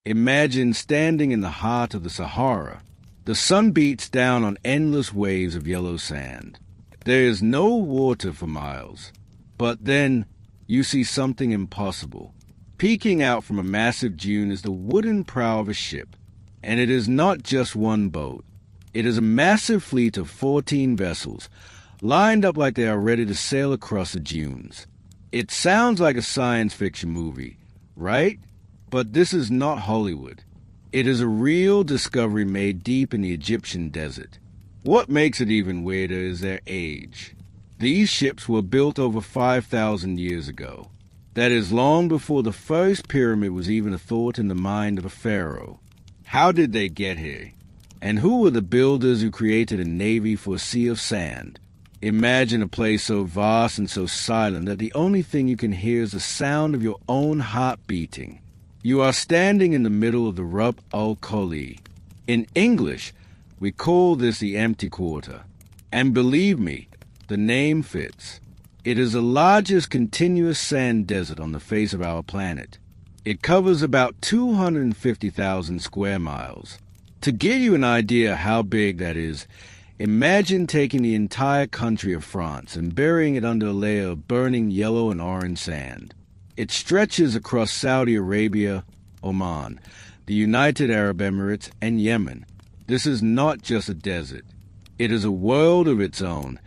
Imagine standing in the heart of the Sahara. The sun beats down on endless waves of yellow sand. There is no water for miles. But then you see something impossible. Peeking out from a massive dune is the wooden prow of a ship. And it is not just one boat. It is a massive fleet of 14 vessels, lined up like they are ready to sail across the dunes. It sounds like a science fiction movie, right? But this is not Hollywood. It is a real discovery made deep in the Egyptian desert. What makes it even weirder is their age. These ships were built over 5,000 years ago. That is long before the first pyramid was even a thought in the mind of a pharaoh. How did they get here? And who were the builders who created a navy for a sea of sand? Imagine a place so vast and so silent that the only thing you can hear is the sound of your own heart beating. You are standing in the middle of the Rub al-Khali. In English, we call this the empty quarter. And believe me, the name fits. It is the largest continuous sand desert on the face of our planet. It covers about 250,000 square miles. To give you an idea how big that is, imagine taking the entire country of France and burying it under a layer of burning yellow and orange sand. It stretches across Saudi Arabia, Oman, the United Arab Emirates, and Yemen. This is not just a desert. It is a world of its own,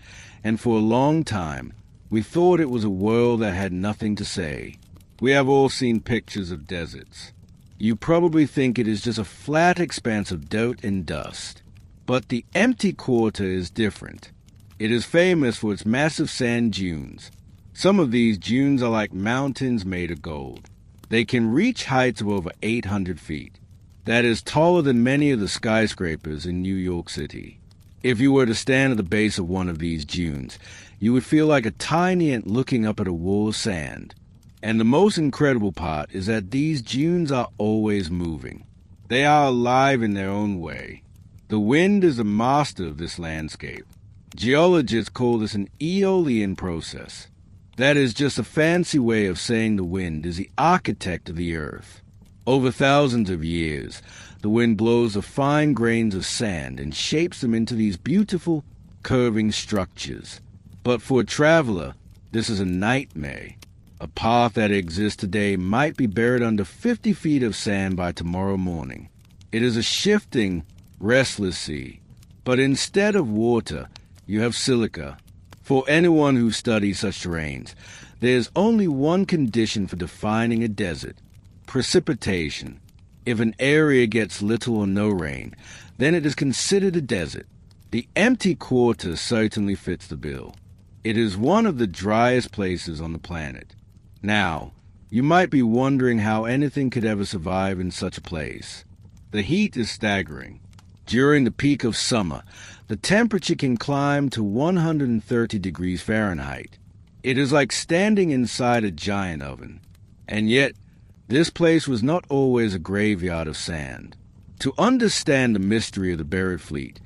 and for a long time, we thought it was a world that had nothing to say. We have all seen pictures of deserts. You probably think it is just a flat expanse of dirt and dust. But the empty quarter is different. It is famous for its massive sand dunes. Some of these dunes are like mountains made of gold. They can reach heights of over 800 feet. That is taller than many of the skyscrapers in New York City. If you were to stand at the base of one of these dunes, you would feel like a tiny ant looking up at a wall of sand. And the most incredible part is that these dunes are always moving. They are alive in their own way. The wind is the master of this landscape. Geologists call this an aeolian process. That is just a fancy way of saying the wind is the architect of the earth. Over thousands of years, the wind blows the fine grains of sand and shapes them into these beautiful, curving structures. But for a traveler, this is a nightmare. A path that exists today might be buried under 50 feet of sand by tomorrow morning. It is a shifting, restless sea. But instead of water, you have silica. For anyone who studies such terrains, there is only one condition for defining a desert: precipitation. If an area gets little or no rain, then it is considered a desert. The empty quarter certainly fits the bill. It is one of the driest places on the planet. Now, you might be wondering how anything could ever survive in such a place. The heat is staggering. During the peak of summer, the temperature can climb to 130 degrees Fahrenheit. It is like standing inside a giant oven. And yet, this place was not always a graveyard of sand. To understand the mystery of the buried fleet,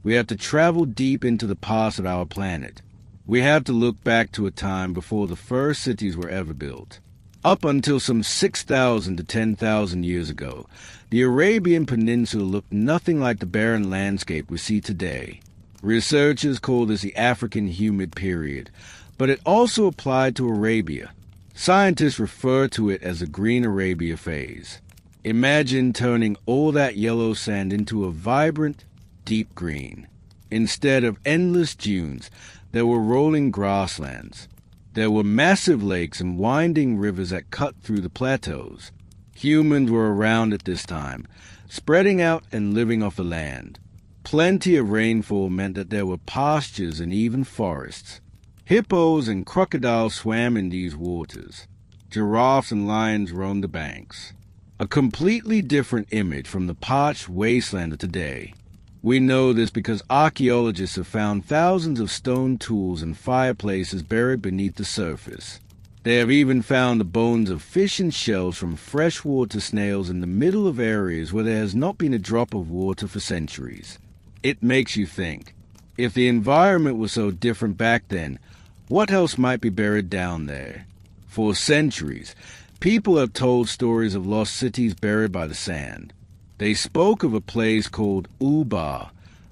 we have to travel deep into the past of our planet. We have to look back to a time before the first cities were ever built. Up until some 6,000 to 10,000 years ago, the Arabian Peninsula looked nothing like the barren landscape we see today. Researchers call this the African humid period, but it also applied to Arabia. Scientists refer to it as the Green Arabia phase. Imagine turning all that yellow sand into a vibrant, deep green. Instead of endless dunes, there were rolling grasslands. There were massive lakes and winding rivers that cut through the plateaus. Humans were around at this time, spreading out and living off the land. Plenty of rainfall meant that there were pastures and even forests. Hippos and crocodiles swam in these waters. Giraffes and lions roamed the banks. A completely different image from the parched wasteland of today. We know this because archaeologists have found thousands of stone tools and fireplaces buried beneath the surface. They have even found the bones of fish and shells from freshwater snails in the middle of areas where there has not been a drop of water for centuries. It makes you think, if the environment was so different back then, what else might be buried down there? For centuries, People have told stories of lost cities buried by the sand. They spoke of a place called Uba,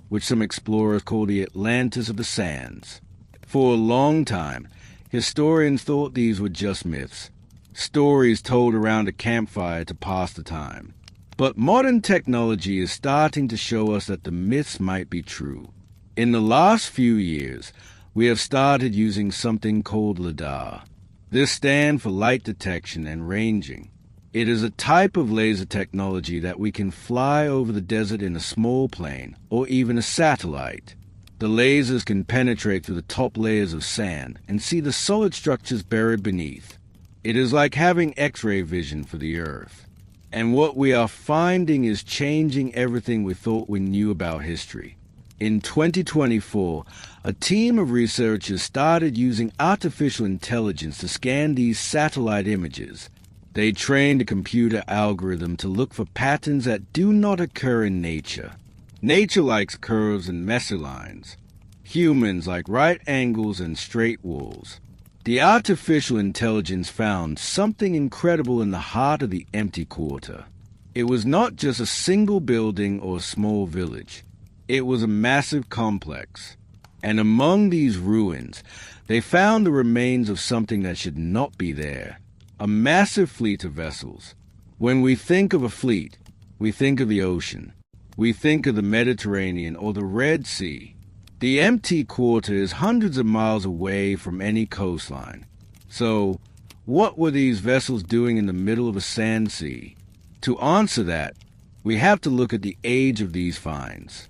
which some explorers call the Atlantis of the sands. For a long time, historians thought these were just myths, stories told around a campfire to pass the time. But modern technology is starting to show us that the myths might be true. In the last few years, we have started using something called LiDAR. This stands for light detection and ranging. It is a type of laser technology that we can fly over the desert in a small plane or even a satellite. The lasers can penetrate through the top layers of sand and see the solid structures buried beneath. It is like having X-ray vision for the Earth. And what we are finding is changing everything we thought we knew about history. In 2024, a team of researchers started using artificial intelligence to scan these satellite images. They trained a computer algorithm to look for patterns that do not occur in nature. Nature likes curves and mesylines. Humans like right angles and straight walls. The artificial intelligence found something incredible in the heart of the empty quarter. It was not just a single building or a small village. It was a massive complex. And among these ruins, they found the remains of something that should not be there. A massive fleet of vessels. When we think of a fleet, we think of the ocean. We think of the Mediterranean or the Red Sea. The empty quarter is hundreds of miles away from any coastline. So, what were these vessels doing in the middle of a sand sea? To answer that, we have to look at the age of these finds.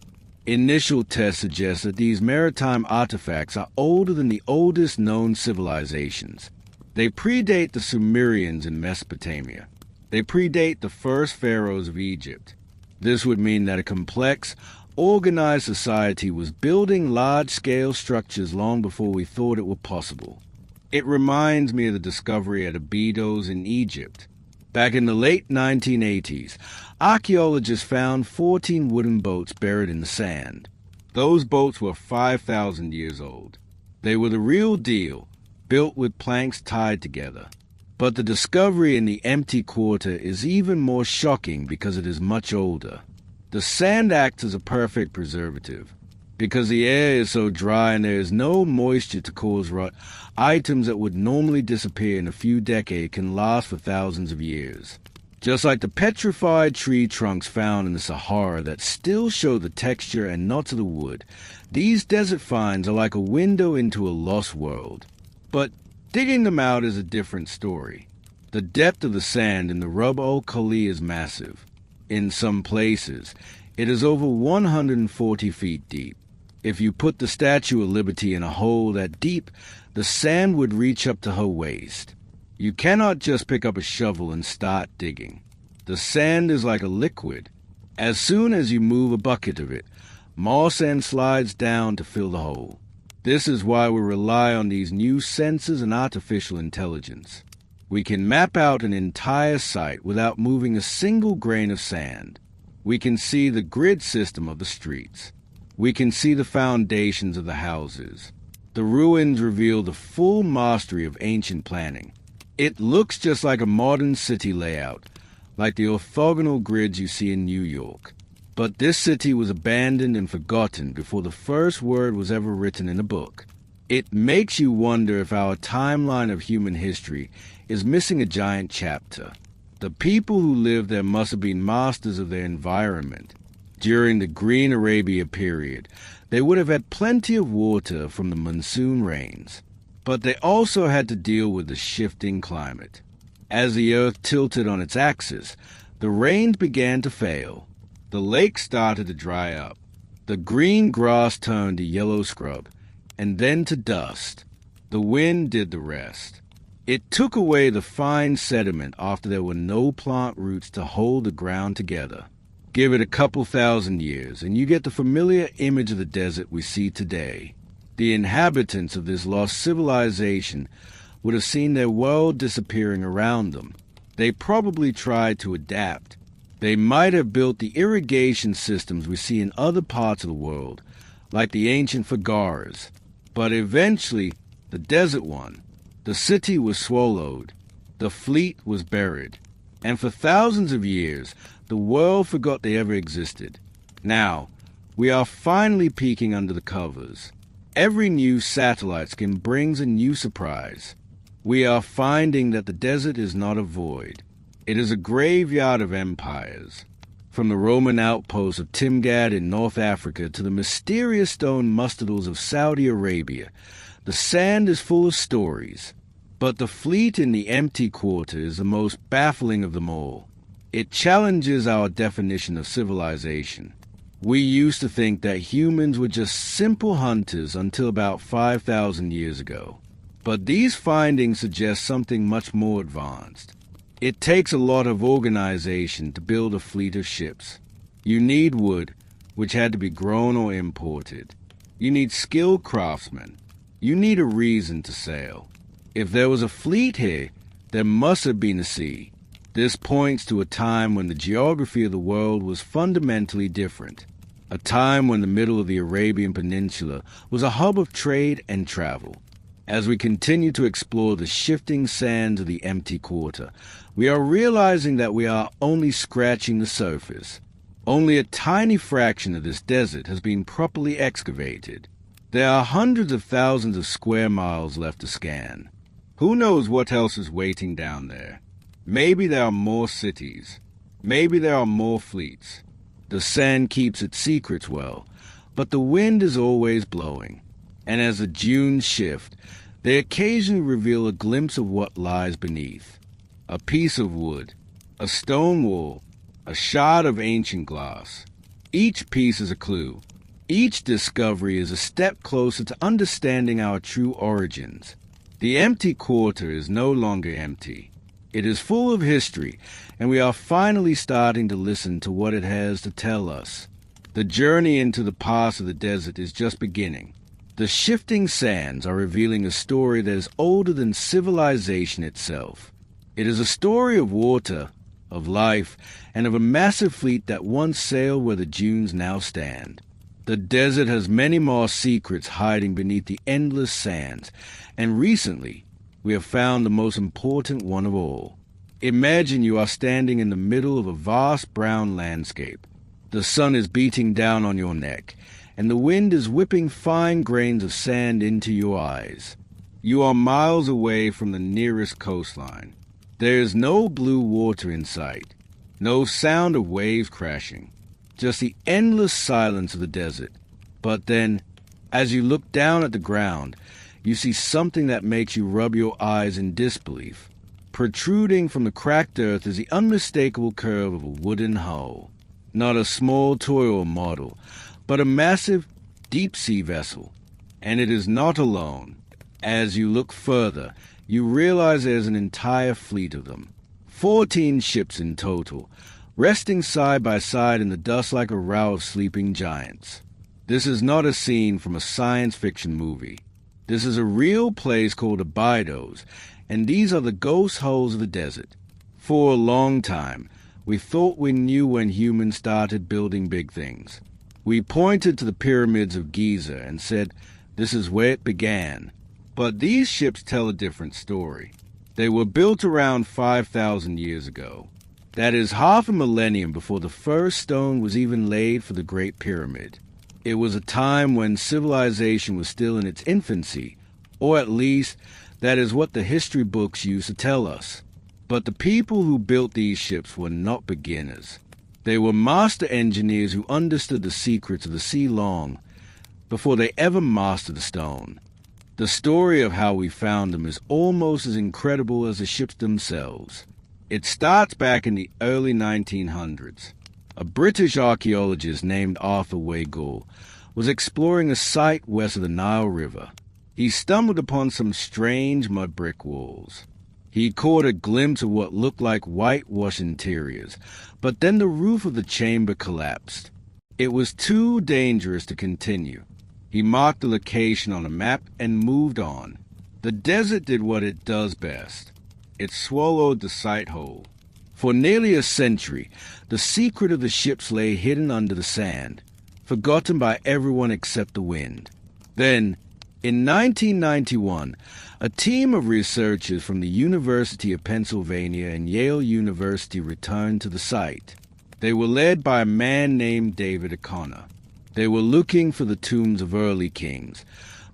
Initial tests suggest that these maritime artifacts are older than the oldest known civilizations. They predate the Sumerians in Mesopotamia. They predate the first pharaohs of Egypt. This would mean that a complex, organized society was building large-scale structures long before we thought it were possible. It reminds me of the discovery at Abydos in Egypt. Back in the late 1980s, archaeologists found 14 wooden boats buried in the sand. Those boats were 5,000 years old. They were the real deal, built with planks tied together. But the discovery in the empty quarter is even more shocking because it is much older. The sand acts as a perfect preservative. Because the air is so dry and there is no moisture to cause rot, items that would normally disappear in a few decades can last for thousands of years. Just like the petrified tree trunks found in the Sahara that still show the texture and knots of the wood, these desert finds are like a window into a lost world. But digging them out is a different story. The depth of the sand in the Rub al Khali is massive. In some places, it is over 140 feet deep. If you put the Statue of Liberty in a hole that deep, the sand would reach up to her waist. You cannot just pick up a shovel and start digging. The sand is like a liquid. As soon as you move a bucket of it, more sand slides down to fill the hole. This is why we rely on these new sensors and artificial intelligence. We can map out an entire site without moving a single grain of sand. We can see the grid system of the streets. We can see the foundations of the houses. The ruins reveal the full mastery of ancient planning. It looks just like a modern city layout, like the orthogonal grids you see in New York. But this city was abandoned and forgotten before the first word was ever written in a book. It makes you wonder if our timeline of human history is missing a giant chapter. The people who lived there must have been masters of their environment. During the Green Arabia period, they would have had plenty of water from the monsoon rains. But they also had to deal with the shifting climate. As the earth tilted on its axis, the rains began to fail. The lakes started to dry up. The green grass turned to yellow scrub, and then to dust. The wind did the rest. It took away the fine sediment after there were no plant roots to hold the ground together. Give it a couple thousand years, and you get the familiar image of the desert we see today. The inhabitants of this lost civilization would have seen their world disappearing around them. They probably tried to adapt. They might have built the irrigation systems we see in other parts of the world, like the ancient Fagaras. But eventually, the desert won. The city was swallowed. The fleet was buried, and for thousands of years, the world forgot they ever existed. Now, we are finally peeking under the covers. Every new satellite scan brings a new surprise. We are finding that the desert is not a void. It is a graveyard of empires. From the Roman outposts of Timgad in North Africa to the mysterious stone mustardals of Saudi Arabia, the sand is full of stories. But the fleet in the empty quarter is the most baffling of them all. It challenges our definition of civilization. We used to think that humans were just simple hunters until about 5,000 years ago. But these findings suggest something much more advanced. It takes a lot of organization to build a fleet of ships. You need wood, which had to be grown or imported. You need skilled craftsmen. You need a reason to sail. If there was a fleet here, there must have been a sea. This points to a time when the geography of the world was fundamentally different. A time when the middle of the Arabian Peninsula was a hub of trade and travel. As we continue to explore the shifting sands of the empty quarter, we are realizing that we are only scratching the surface. Only a tiny fraction of this desert has been properly excavated. There are hundreds of thousands of square miles left to scan. Who knows what else is waiting down there? Maybe there are more cities. Maybe there are more fleets. The sand keeps its secrets well, but the wind is always blowing. And as the dunes shift, they occasionally reveal a glimpse of what lies beneath. A piece of wood, a stone wall, a shard of ancient glass. Each piece is a clue. Each discovery is a step closer to understanding our true origins. The empty quarter is no longer empty. It is full of history, and we are finally starting to listen to what it has to tell us. The journey into the past of the desert is just beginning. The shifting sands are revealing a story that is older than civilization itself. It is a story of water, of life, and of a massive fleet that once sailed where the dunes now stand. The desert has many more secrets hiding beneath the endless sands, and recently we have found the most important one of all. Imagine you are standing in the middle of a vast brown landscape. The sun is beating down on your neck, and the wind is whipping fine grains of sand into your eyes. You are miles away from the nearest coastline. There is no blue water in sight, no sound of waves crashing, just the endless silence of the desert. But then, as you look down at the ground, you see something that makes you rub your eyes in disbelief. Protruding from the cracked earth is the unmistakable curve of a wooden hull. Not a small toy or model, but a massive, deep-sea vessel. And it is not alone. As you look further, you realize there's an entire fleet of them. 14 ships in total, resting side by side in the dust like a row of sleeping giants. This is not a scene from a science fiction movie. This is a real place called Abydos, and these are the ghost hulls of the desert. For a long time, we thought we knew when humans started building big things. We pointed to the pyramids of Giza and said, this is where it began. But these ships tell a different story. They were built around 5,000 years ago. That is half a millennium before the first stone was even laid for the Great Pyramid. It was a time when civilization was still in its infancy, or at least that is what the history books used to tell us. But the people who built these ships were not beginners. They were master engineers who understood the secrets of the sea long before they ever mastered the stone. The story of how we found them is almost as incredible as the ships themselves. It starts back in the early 1900s. A British archaeologist named Arthur Weigall was exploring a site west of the Nile River. He stumbled upon some strange mud brick walls. He caught a glimpse of what looked like whitewashed interiors, but then the roof of the chamber collapsed. It was too dangerous to continue. He marked the location on a map and moved on. The desert did what it does best. It swallowed the site whole. For nearly a century, the secret of the ships lay hidden under the sand, forgotten by everyone except the wind. Then, In 1991, a team of researchers from the University of Pennsylvania and Yale University returned to the site. They were led by a man named David O'Connor. They were looking for the tombs of early kings,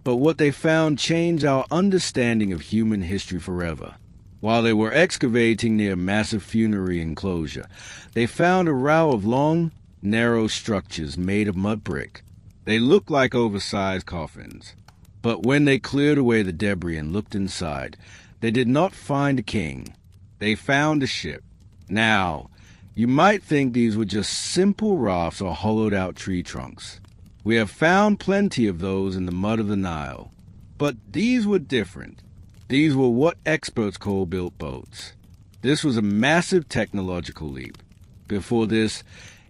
but what they found changed our understanding of human history forever. While they were excavating near a massive funerary enclosure, they found a row of long, narrow structures made of mud brick. They looked like oversized coffins. But when they cleared away the debris and looked inside, they did not find a king. They found a ship. Now, you might think these were just simple rafts or hollowed-out tree trunks. We have found plenty of those in the mud of the Nile. But these were different. These were what experts call built boats. This was a massive technological leap. Before this,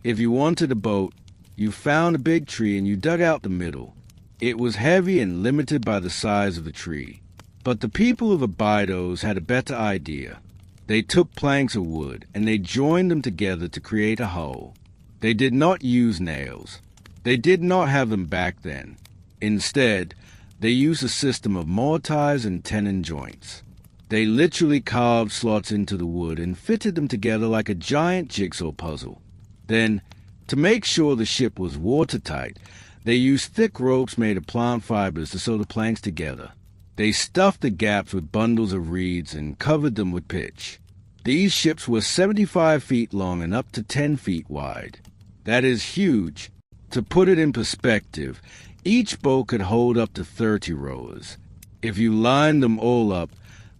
if you wanted a boat, you found a big tree and you dug out the middle. It was heavy and limited by the size of the tree. But the people of Abydos had a better idea. They took planks of wood and they joined them together to create a hull. They did not use nails. They did not have them back then. Instead, they used a system of mortise and tenon joints. They literally carved slots into the wood and fitted them together like a giant jigsaw puzzle. Then, to make sure the ship was watertight, they used thick ropes made of plant fibers to sew the planks together. They stuffed the gaps with bundles of reeds and covered them with pitch. These ships were 75 feet long and up to 10 feet wide. That is huge. To put it in perspective, each boat could hold up to 30 rowers. If you lined them all up,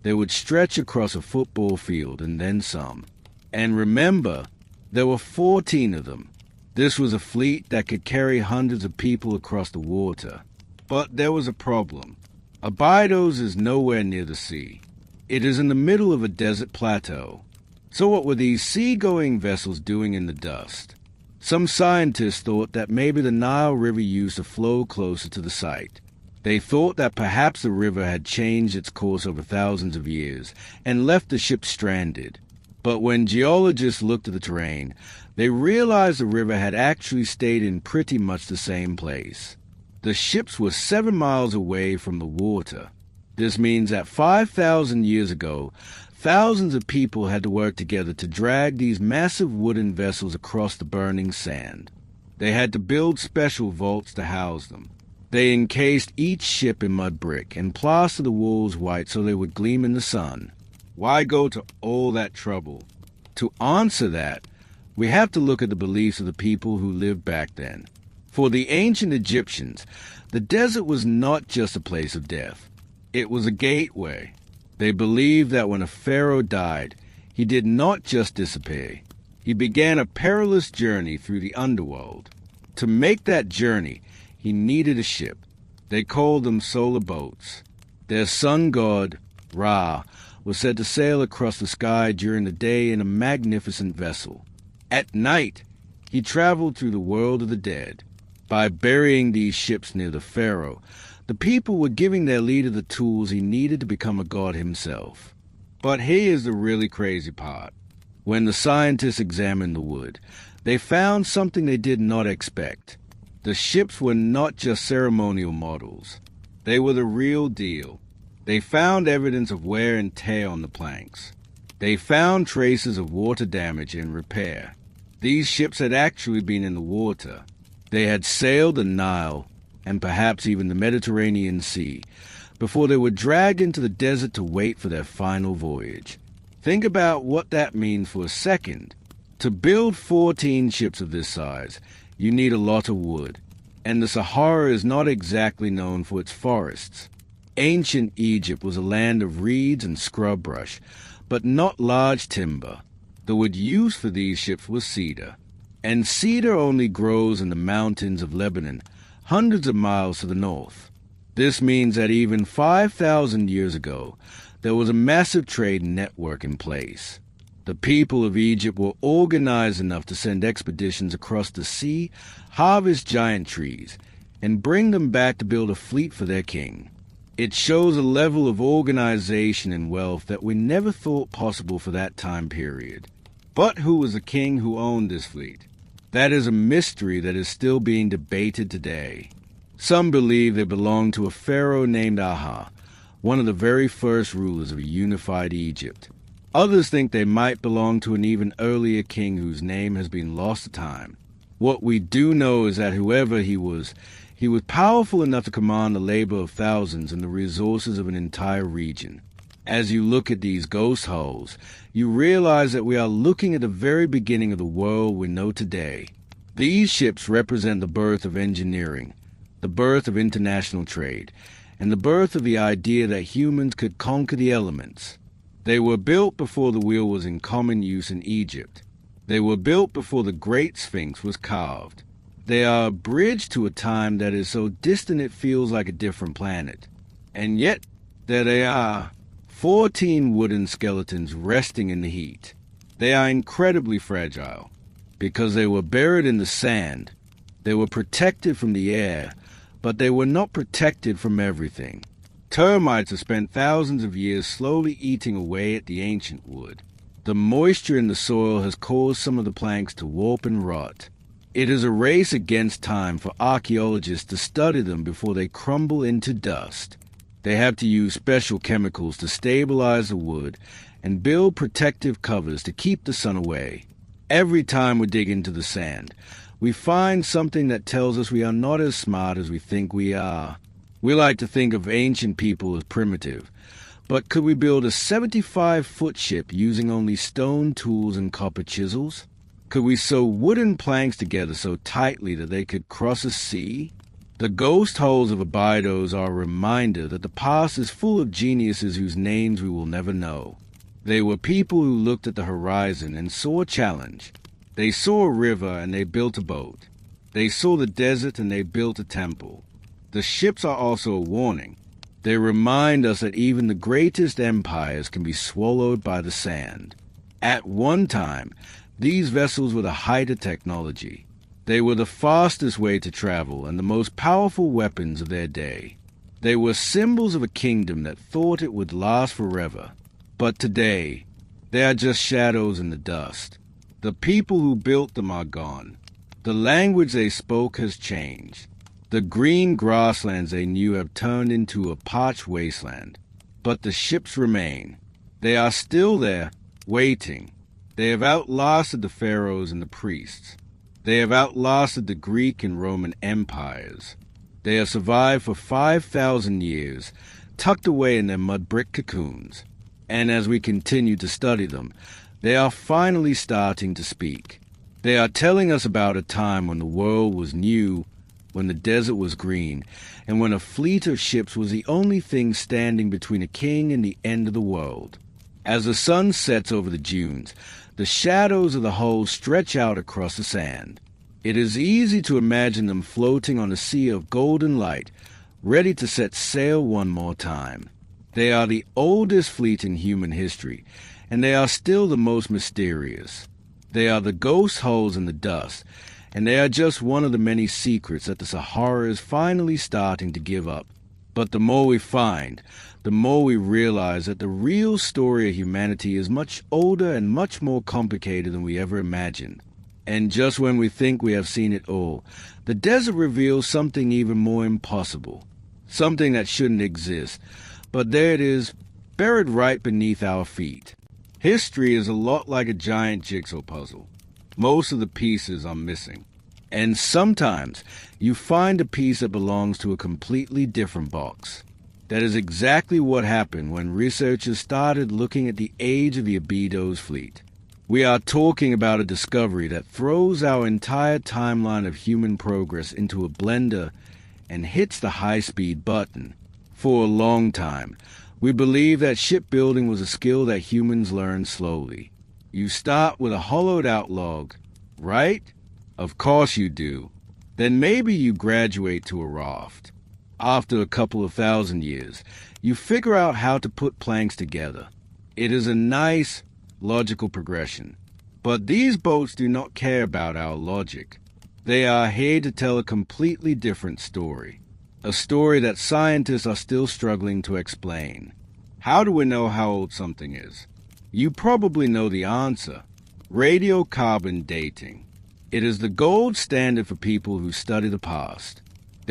they would stretch across a football field and then some. And remember, there were 14 of them. This was a fleet that could carry hundreds of people across the water. But there was a problem. Abydos is nowhere near the sea. It is in the middle of a desert plateau. So what were these sea-going vessels doing in the dust? Some scientists thought that maybe the Nile River used to flow closer to the site. They thought that perhaps the river had changed its course over thousands of years and left the ship stranded. But when geologists looked at the terrain, they realized the river had actually stayed in pretty much the same place. The ships were 7 miles away from the water. This means that 5,000 years ago, thousands of people had to work together to drag these massive wooden vessels across the burning sand. They had to build special vaults to house them. They encased each ship in mud brick and plastered the walls white so they would gleam in the sun. Why go to all that trouble? To answer that, we have to look at the beliefs of the people who lived back then. For the ancient Egyptians, the desert was not just a place of death. It was a gateway. They believed that when a pharaoh died, he did not just disappear. He began a perilous journey through the underworld. To make that journey, he needed a ship. They called them solar boats. Their sun god, Ra, was said to sail across the sky during the day in a magnificent vessel. At night, he traveled through the world of the dead. By burying these ships near the pharaoh, the people were giving their leader the tools he needed to become a god himself. But here's the really crazy part. When the scientists examined the wood, they found something they did not expect. The ships were not just ceremonial models. They were the real deal. They found evidence of wear and tear on the planks. They found traces of water damage and repair. These ships had actually been in the water. They had sailed the Nile, and perhaps even the Mediterranean Sea, before they were dragged into the desert to wait for their final voyage. Think about what that means for a second. To build 14 ships of this size, you need a lot of wood, and the Sahara is not exactly known for its forests. Ancient Egypt was a land of reeds and scrub brush, but not large timber. The wood used for these ships was cedar, and cedar only grows in the mountains of Lebanon, hundreds of miles to the north. This means that even 5,000 years ago, there was a massive trade network in place. The people of Egypt were organized enough to send expeditions across the sea, harvest giant trees, and bring them back to build a fleet for their king. It shows a level of organization and wealth that we never thought possible for that time period. But who was the king who owned this fleet? That is a mystery that is still being debated today. Some believe they belong to a pharaoh named Aha, one of the very first rulers of a unified Egypt. Others think they might belong to an even earlier king whose name has been lost to time. What we do know is that whoever he was powerful enough to command the labor of thousands and the resources of an entire region. As you look at these ghost hulls, you realize that we are looking at the very beginning of the world we know today. These ships represent the birth of engineering, the birth of international trade, and the birth of the idea that humans could conquer the elements. They were built before the wheel was in common use in Egypt. They were built before the Great Sphinx was carved. They are a bridge to a time that is so distant it feels like a different planet. And yet, there they are, 14 wooden skeletons resting in the heat. They are incredibly fragile, because they were buried in the sand. They were protected from the air, but they were not protected from everything. Termites have spent thousands of years slowly eating away at the ancient wood. The moisture in the soil has caused some of the planks to warp and rot. It is a race against time for archaeologists to study them before they crumble into dust. They have to use special chemicals to stabilize the wood and build protective covers to keep the sun away. Every time we dig into the sand, we find something that tells us we are not as smart as we think we are. We like to think of ancient people as primitive, but could we build a 75-foot ship using only stone tools and copper chisels? Could we sew wooden planks together so tightly that they could cross a sea? The ghost holes of Abydos are a reminder that the past is full of geniuses whose names we will never know. They were people who looked at the horizon and saw a challenge. They saw a river and they built a boat. They saw the desert and they built a temple. The ships are also a warning. They remind us that even the greatest empires can be swallowed by the sand. At one time, these vessels were the height of technology. They were the fastest way to travel and the most powerful weapons of their day. They were symbols of a kingdom that thought it would last forever. But today, they are just shadows in the dust. The people who built them are gone. The language they spoke has changed. The green grasslands they knew have turned into a parched wasteland. But the ships remain. They are still there, waiting. They have outlasted the pharaohs and the priests. They have outlasted the Greek and Roman empires. They have survived for 5,000 years, tucked away in their mud brick cocoons. And as we continue to study them, they are finally starting to speak. They are telling us about a time when the world was new, when the desert was green, and when a fleet of ships was the only thing standing between a king and the end of the world. As the sun sets over the dunes, the shadows of the hulls stretch out across the sand. It is easy to imagine them floating on a sea of golden light, ready to set sail one more time. They are the oldest fleet in human history, and they are still the most mysterious. They are the ghost hulls in the dust, and they are just one of the many secrets that the Sahara is finally starting to give up. But the more we find, the more we realize that the real story of humanity is much older and much more complicated than we ever imagined. And just when we think we have seen it all, the desert reveals something even more impossible, something that shouldn't exist, but there it is, buried right beneath our feet. History is a lot like a giant jigsaw puzzle. Most of the pieces are missing. And sometimes you find a piece that belongs to a completely different box. That is exactly what happened when researchers started looking at the age of the Abydos fleet. We are talking about a discovery that throws our entire timeline of human progress into a blender and hits the high-speed button. For a long time, we believed that shipbuilding was a skill that humans learned slowly. You start with a hollowed-out log, right? Of course you do. Then maybe you graduate to a raft. After a couple of thousand years, you figure out how to put planks together. It is a nice, logical progression. But these boats do not care about our logic. They are here to tell a completely different story. A story that scientists are still struggling to explain. How do we know how old something is? You probably know the answer. Radiocarbon dating. It is the gold standard for people who study the past.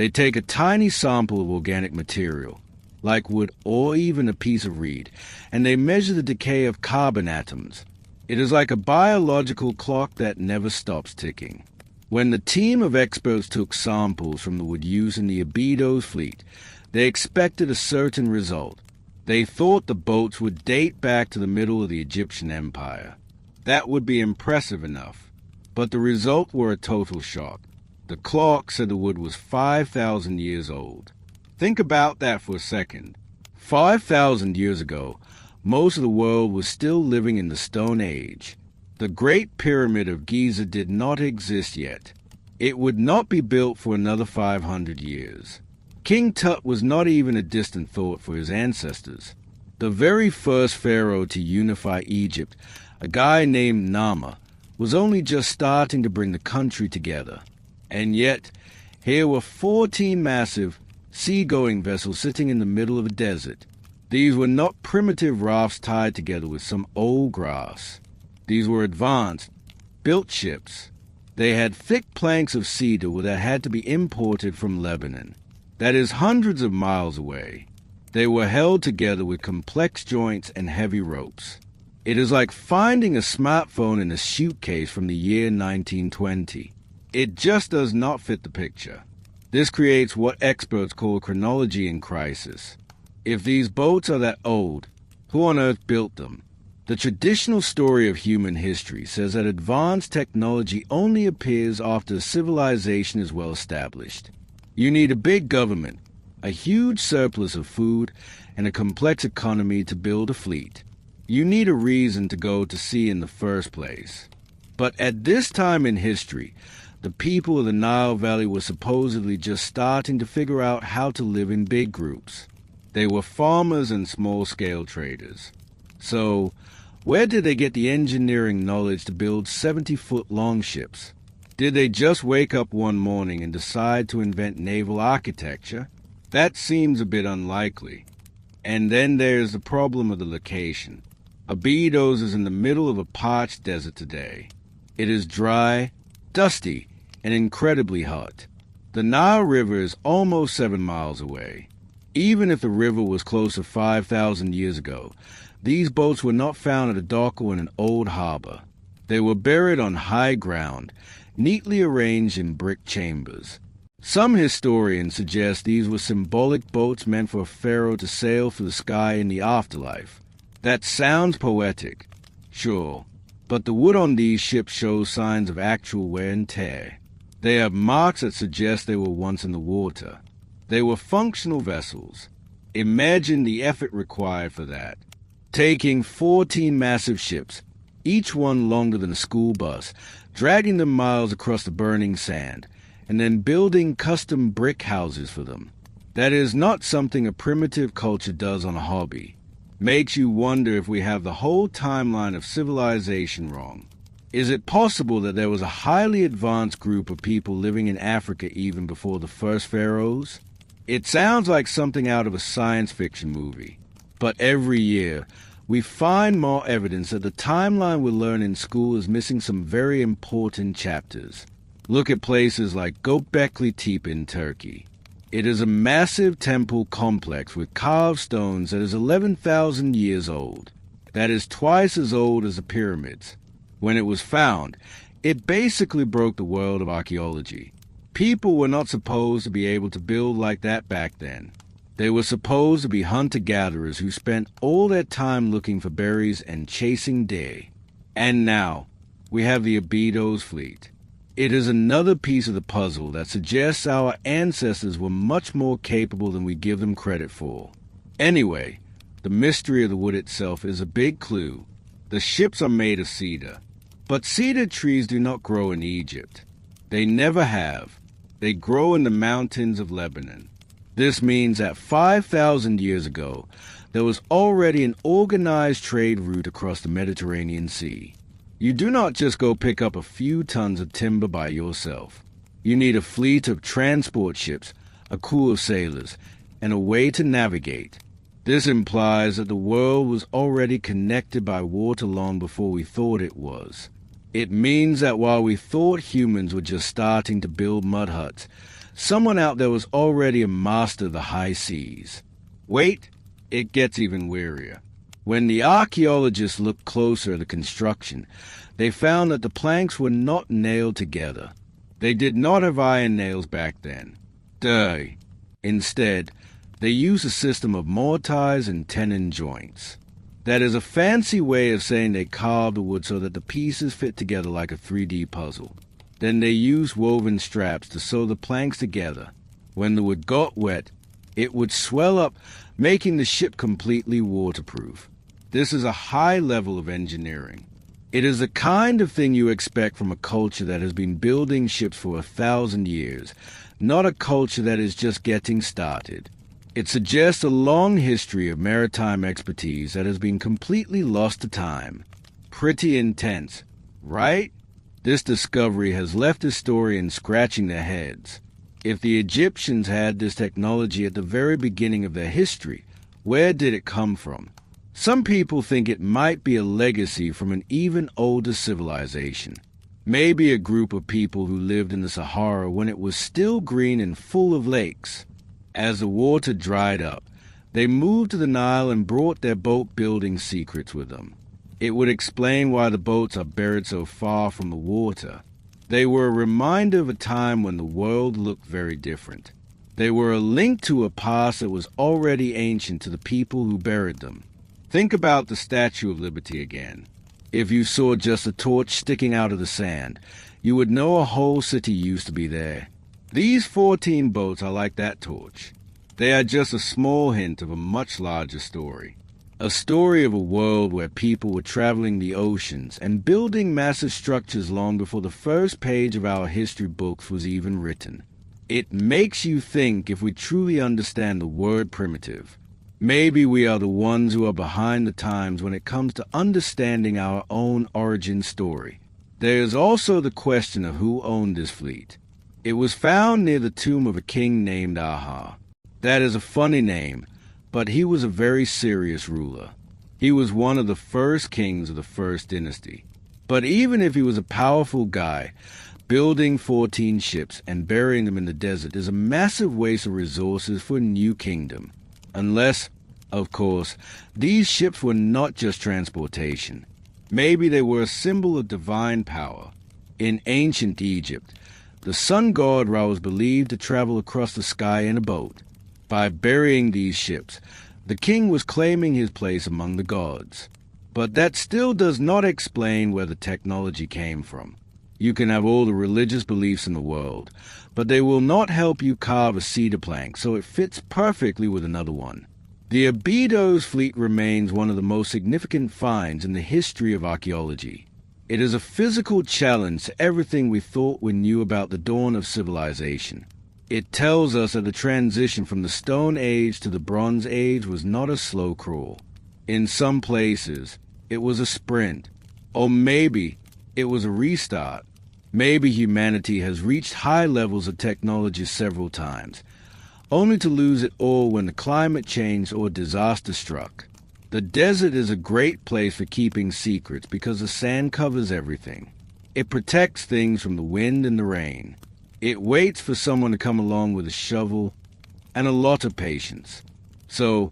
They take a tiny sample of organic material, like wood or even a piece of reed, and they measure the decay of carbon atoms. It is like a biological clock that never stops ticking. When the team of experts took samples from the wood used in the Abydos fleet, they expected a certain result. They thought the boats would date back to the middle of the Egyptian Empire. That would be impressive enough. But the result were a total shock. The clock said the wood was 5,000 years old. Think about that for a second. 5,000 years ago, most of the world was still living in the Stone Age. The Great Pyramid of Giza did not exist yet. It would not be built for another 500 years. King Tut was not even a distant thought for his ancestors. The very first pharaoh to unify Egypt, a guy named Nama, was only just starting to bring the country together. And yet, here were 14 massive, sea-going vessels sitting in the middle of a desert. These were not primitive rafts tied together with some old grass. These were advanced, built ships. They had thick planks of cedar that had to be imported from Lebanon. That is hundreds of miles away. They were held together with complex joints and heavy ropes. It is like finding a smartphone in a suitcase from the year 1920. It just does not fit the picture. This creates what experts call chronology in crisis. If these boats are that old, who on earth built them? The traditional story of human history says that advanced technology only appears after a civilization is well established. You need a big government, a huge surplus of food, and a complex economy to build a fleet. You need a reason to go to sea in the first place. But at this time in history, the people of the Nile Valley were supposedly just starting to figure out how to live in big groups. They were farmers and small-scale traders. So, where did they get the engineering knowledge to build 70-foot long ships? Did they just wake up one morning and decide to invent naval architecture? That seems a bit unlikely. And then there's the problem of the location. Abydos is in the middle of a parched desert today. It is dry, dusty, and incredibly hot. The Nile River is almost 7 miles away. Even if the river was closer 5,000 years ago, these boats were not found at a dock or in an old harbor. They were buried on high ground, neatly arranged in brick chambers. Some historians suggest these were symbolic boats meant for a pharaoh to sail through the sky in the afterlife. That sounds poetic, sure, but the wood on these ships shows signs of actual wear and tear. They have marks that suggest they were once in the water. They were functional vessels. Imagine the effort required for that. Taking 14 massive ships, each one longer than a school bus, dragging them miles across the burning sand, and then building custom brick houses for them. That is not something a primitive culture does on a hobby. Makes you wonder if we have the whole timeline of civilization wrong. Is it possible that there was a highly advanced group of people living in Africa even before the first pharaohs? It sounds like something out of a science fiction movie. But every year, we find more evidence that the timeline we learn in school is missing some very important chapters. Look at places like Göbekli Tepe in Turkey. It is a massive temple complex with carved stones that is 11,000 years old. That is twice as old as the pyramids. When it was found, it basically broke the world of archaeology. People were not supposed to be able to build like that back then. They were supposed to be hunter-gatherers who spent all their time looking for berries and chasing deer. And now, we have the Abydos fleet. It is another piece of the puzzle that suggests our ancestors were much more capable than we give them credit for. Anyway, the mystery of the wood itself is a big clue. The ships are made of cedar. But cedar trees do not grow in Egypt. They never have. They grow in the mountains of Lebanon. This means that 5,000 years ago, there was already an organized trade route across the Mediterranean Sea. You do not just go pick up a few tons of timber by yourself. You need a fleet of transport ships, a crew of sailors, and a way to navigate. This implies that the world was already connected by water long before we thought it was. It means that while we thought humans were just starting to build mud huts, Someone out there was already a master of the high seas. Wait, it gets even weirier. When the archaeologists looked closer at the construction, they found that the planks were not nailed together. They did not have iron nails back then. Duh. Instead, they used a system of mortise and tenon joints. That is a fancy way of saying they carved the wood so that the pieces fit together like a 3D puzzle. Then they used woven straps to sew the planks together. When the wood got wet, it would swell up, making the ship completely waterproof. This is a high level of engineering. It is the kind of thing you expect from a culture that has been building ships for 1,000 years, not a culture that is just getting started. It suggests a long history of maritime expertise that has been completely lost to time. Pretty intense, right? This discovery has left historians scratching their heads. If the Egyptians had this technology at the very beginning of their history, where did it come from? Some people think it might be a legacy from an even older civilization. Maybe a group of people who lived in the Sahara when it was still green and full of lakes. As the water dried up, they moved to the Nile and brought their boat-building secrets with them. It would explain why the boats are buried so far from the water. They were a reminder of a time when the world looked very different. They were a link to a past that was already ancient to the people who buried them. Think about the Statue of Liberty again. If you saw just a torch sticking out of the sand, you would know a whole city used to be there. These 14 boats are like that torch. They are just a small hint of a much larger story. A story of a world where people were traveling the oceans and building massive structures long before the first page of our history books was even written. It makes you think if we truly understand the word primitive. Maybe we are the ones who are behind the times when it comes to understanding our own origin story. There is also the question of who owned this fleet. It was found near the tomb of a king named Aha. That is a funny name, but he was a very serious ruler. He was one of the first kings of the first dynasty. But even if he was a powerful guy, building 14 ships and burying them in the desert is a massive waste of resources for a new kingdom. Unless, of course, these ships were not just transportation. Maybe they were a symbol of divine power. In ancient Egypt, the sun god Ra was believed to travel across the sky in a boat. By burying these ships, the king was claiming his place among the gods. But that still does not explain where the technology came from. You can have all the religious beliefs in the world, but they will not help you carve a cedar plank so it fits perfectly with another one. The Abydos fleet remains one of the most significant finds in the history of archaeology. It is a physical challenge to everything we thought we knew about the dawn of civilization. It tells us that the transition from the Stone Age to the Bronze Age was not a slow crawl. In some places, it was a sprint, or maybe it was a restart. Maybe humanity has reached high levels of technology several times, only to lose it all when the climate changed or disaster struck. The desert is a great place for keeping secrets because the sand covers everything. It protects things from the wind and the rain. It waits for someone to come along with a shovel and a lot of patience. So,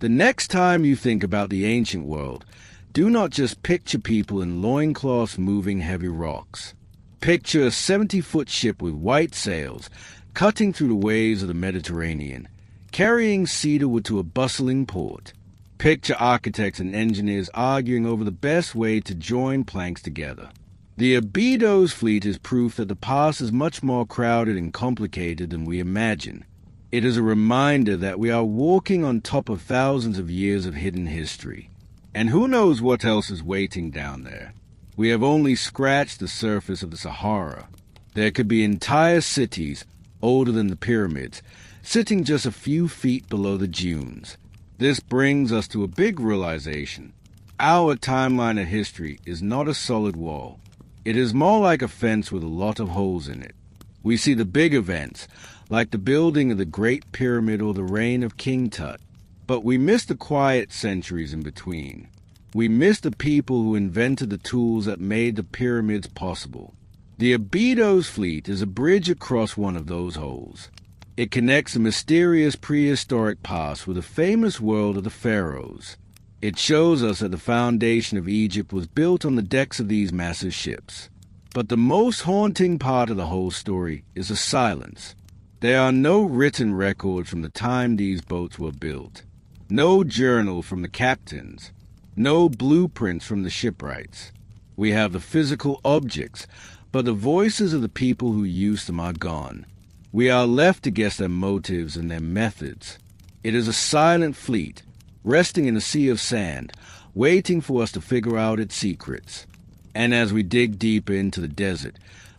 the next time you think about the ancient world, do not just picture people in loincloths moving heavy rocks. Picture a 70-foot ship with white sails, cutting through the waves of the Mediterranean, carrying cedar wood to a bustling port. Picture architects and engineers arguing over the best way to join planks together. The Abydos fleet is proof that the past is much more crowded and complicated than we imagine. It is a reminder that we are walking on top of thousands of years of hidden history. And who knows what else is waiting down there? We have only scratched the surface of the Sahara. There could be entire cities, older than the pyramids, sitting just a few feet below the dunes. This brings us to a big realization. Our timeline of history is not a solid wall. It is more like a fence with a lot of holes in it. We see the big events, like the building of the Great Pyramid or the reign of King Tut, but we miss the quiet centuries in between. We miss the people who invented the tools that made the pyramids possible. The Abydos fleet is a bridge across one of those holes. It connects the mysterious prehistoric past with the famous world of the pharaohs. It shows us that the foundation of Egypt was built on the decks of these massive ships. But the most haunting part of the whole story is the silence. There are no written records from the time these boats were built, no journal from the captains, no blueprints from the shipwrights. We have the physical objects, but the voices of the people who used them are gone. We are left to guess their motives and their methods. It is a silent fleet, resting in a sea of sand, waiting for us to figure out its secrets. And as we dig deeper into the desert,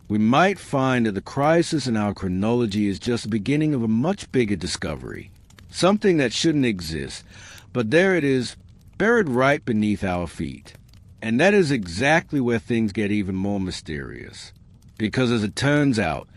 we might find that the crisis in our chronology is just the beginning of a much bigger discovery. Something that shouldn't exist, but there it is, buried right beneath our feet. And that is exactly where things get even more mysterious. Because as it turns out,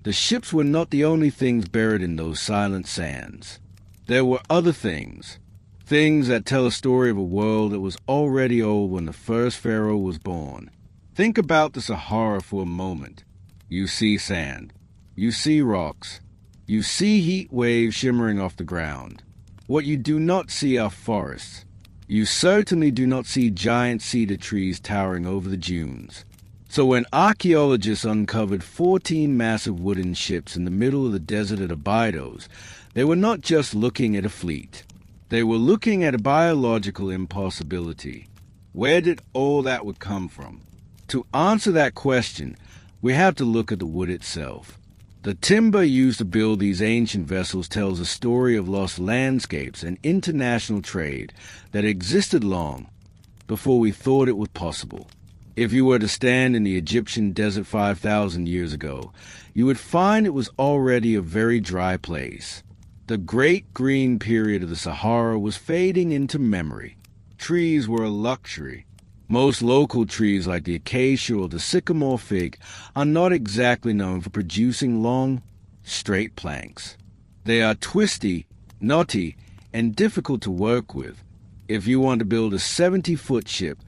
the ships were not the only things buried in those silent sands. There were other things. Things that tell a story of a world that was already old when the first pharaoh was born. Think about the Sahara for a moment. You see sand. You see rocks. You see heat waves shimmering off the ground. What you do not see are forests. You certainly do not see giant cedar trees towering over the dunes. So when archaeologists uncovered 14 massive wooden ships in the middle of the desert at Abydos, they were not just looking at a fleet. They were looking at a biological impossibility. Where did all that wood come from? To answer that question, we have to look at the wood itself. The timber used to build these ancient vessels tells a story of lost landscapes and international trade that existed long before we thought it was possible. If you were to stand in the Egyptian desert 5,000 years ago, you would find it was already a very dry place. The great green period of the Sahara was fading into memory. Trees were a luxury. Most local trees like the acacia or the sycamore fig are not exactly known for producing long, straight planks. They are twisty, knotty, and difficult to work with. If you want to build a 70-foot ship,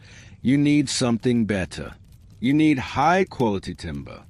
you need something better. You need high-quality timber.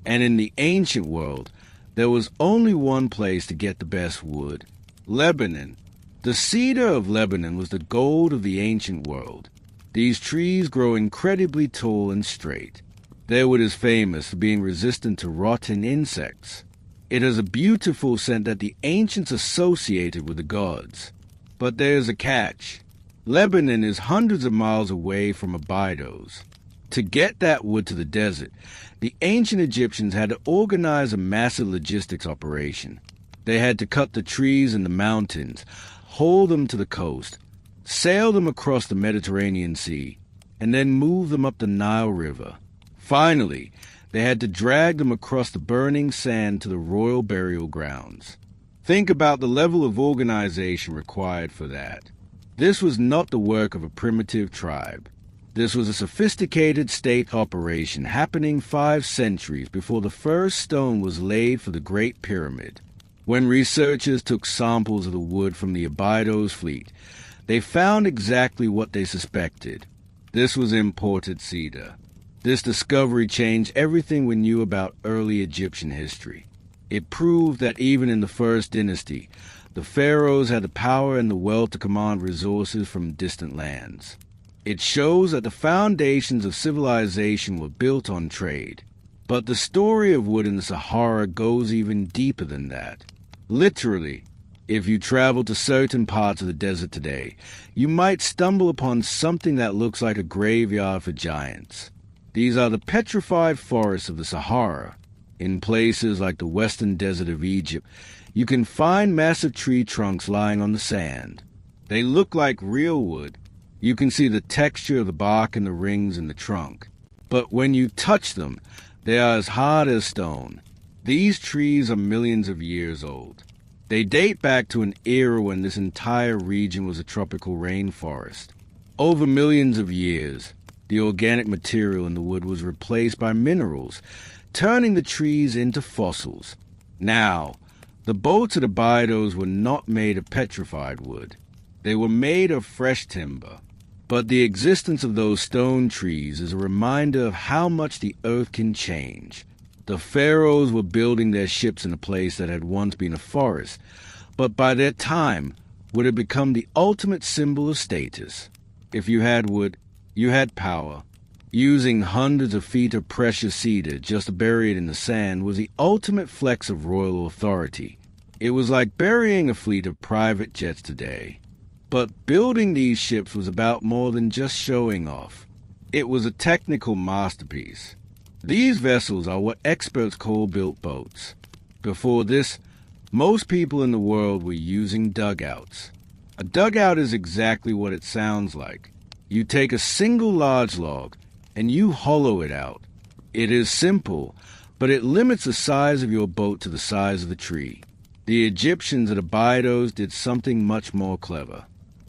And in the ancient world, there was only one place to get the best wood: Lebanon. The cedar of Lebanon was the gold of the ancient world. These trees grow incredibly tall and straight. Their wood is famous for being resistant to rot and insects. It has a beautiful scent that the ancients associated with the gods. But there's a catch. Lebanon is hundreds of miles away from Abydos. To get that wood to the desert, the ancient Egyptians had to organize a massive logistics operation. They had to cut the trees in the mountains, haul them to the coast, sail them across the Mediterranean Sea, and then move them up the Nile River. Finally, they had to drag them across the burning sand to the royal burial grounds. Think about the level of organization required for that. This was not the work of a primitive tribe. This was a sophisticated state operation happening 5 centuries before the first stone was laid for the Great Pyramid. When researchers took samples of the wood from the Abydos fleet, they found exactly what they suspected. This was imported cedar. This discovery changed everything we knew about early Egyptian history. It proved that even in the first dynasty, the pharaohs had the power and the wealth to command resources from distant lands. It shows that the foundations of civilization were built on trade. But the story of wood in the Sahara goes even deeper than that. Literally, if you travel to certain parts of the desert today, you might stumble upon something that looks like a graveyard for giants. These are the petrified forests of the Sahara. In places like the western desert of Egypt, you can find massive tree trunks lying on the sand. They look like real wood. You can see the texture of the bark and the rings in the trunk. But when you touch them, they are as hard as stone. These trees are millions of years old. They date back to an era when this entire region was a tropical rainforest. Over millions of years, the organic material in the wood was replaced by minerals, turning the trees into fossils. Now, the boats at Abydos were not made of petrified wood. They were made of fresh timber. But the existence of those stone trees is a reminder of how much the earth can change. The pharaohs were building their ships in a place that had once been a forest, but by their time would have become the ultimate symbol of status. If you had wood, you had power. Using hundreds of feet of precious cedar just to bury it in the sand was the ultimate flex of royal authority. It was like burying a fleet of private jets today. But building these ships was about more than just showing off. It was a technical masterpiece. These vessels are what experts call built boats. Before this, most people in the world were using dugouts. A dugout is exactly what it sounds like. You take a single large log and you hollow it out. It is simple, but it limits the size of your boat to the size of the tree. The Egyptians at Abydos did something much more clever.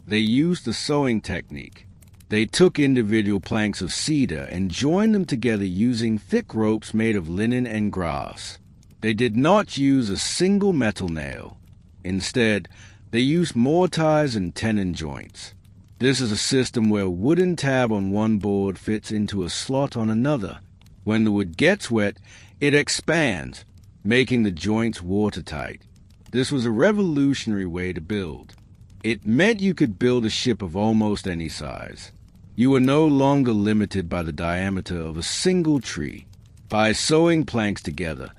They used the sewing technique. They took individual planks of cedar and joined them together using thick ropes made of linen and grass. They did not use a single metal nail. Instead, they used mortise and tenon joints. This is a system where a wooden tab on one board fits into a slot on another. When the wood gets wet, it expands, making the joints watertight. This was a revolutionary way to build. It meant you could build a ship of almost any size. You were no longer limited by the diameter of a single tree. By sewing planks together,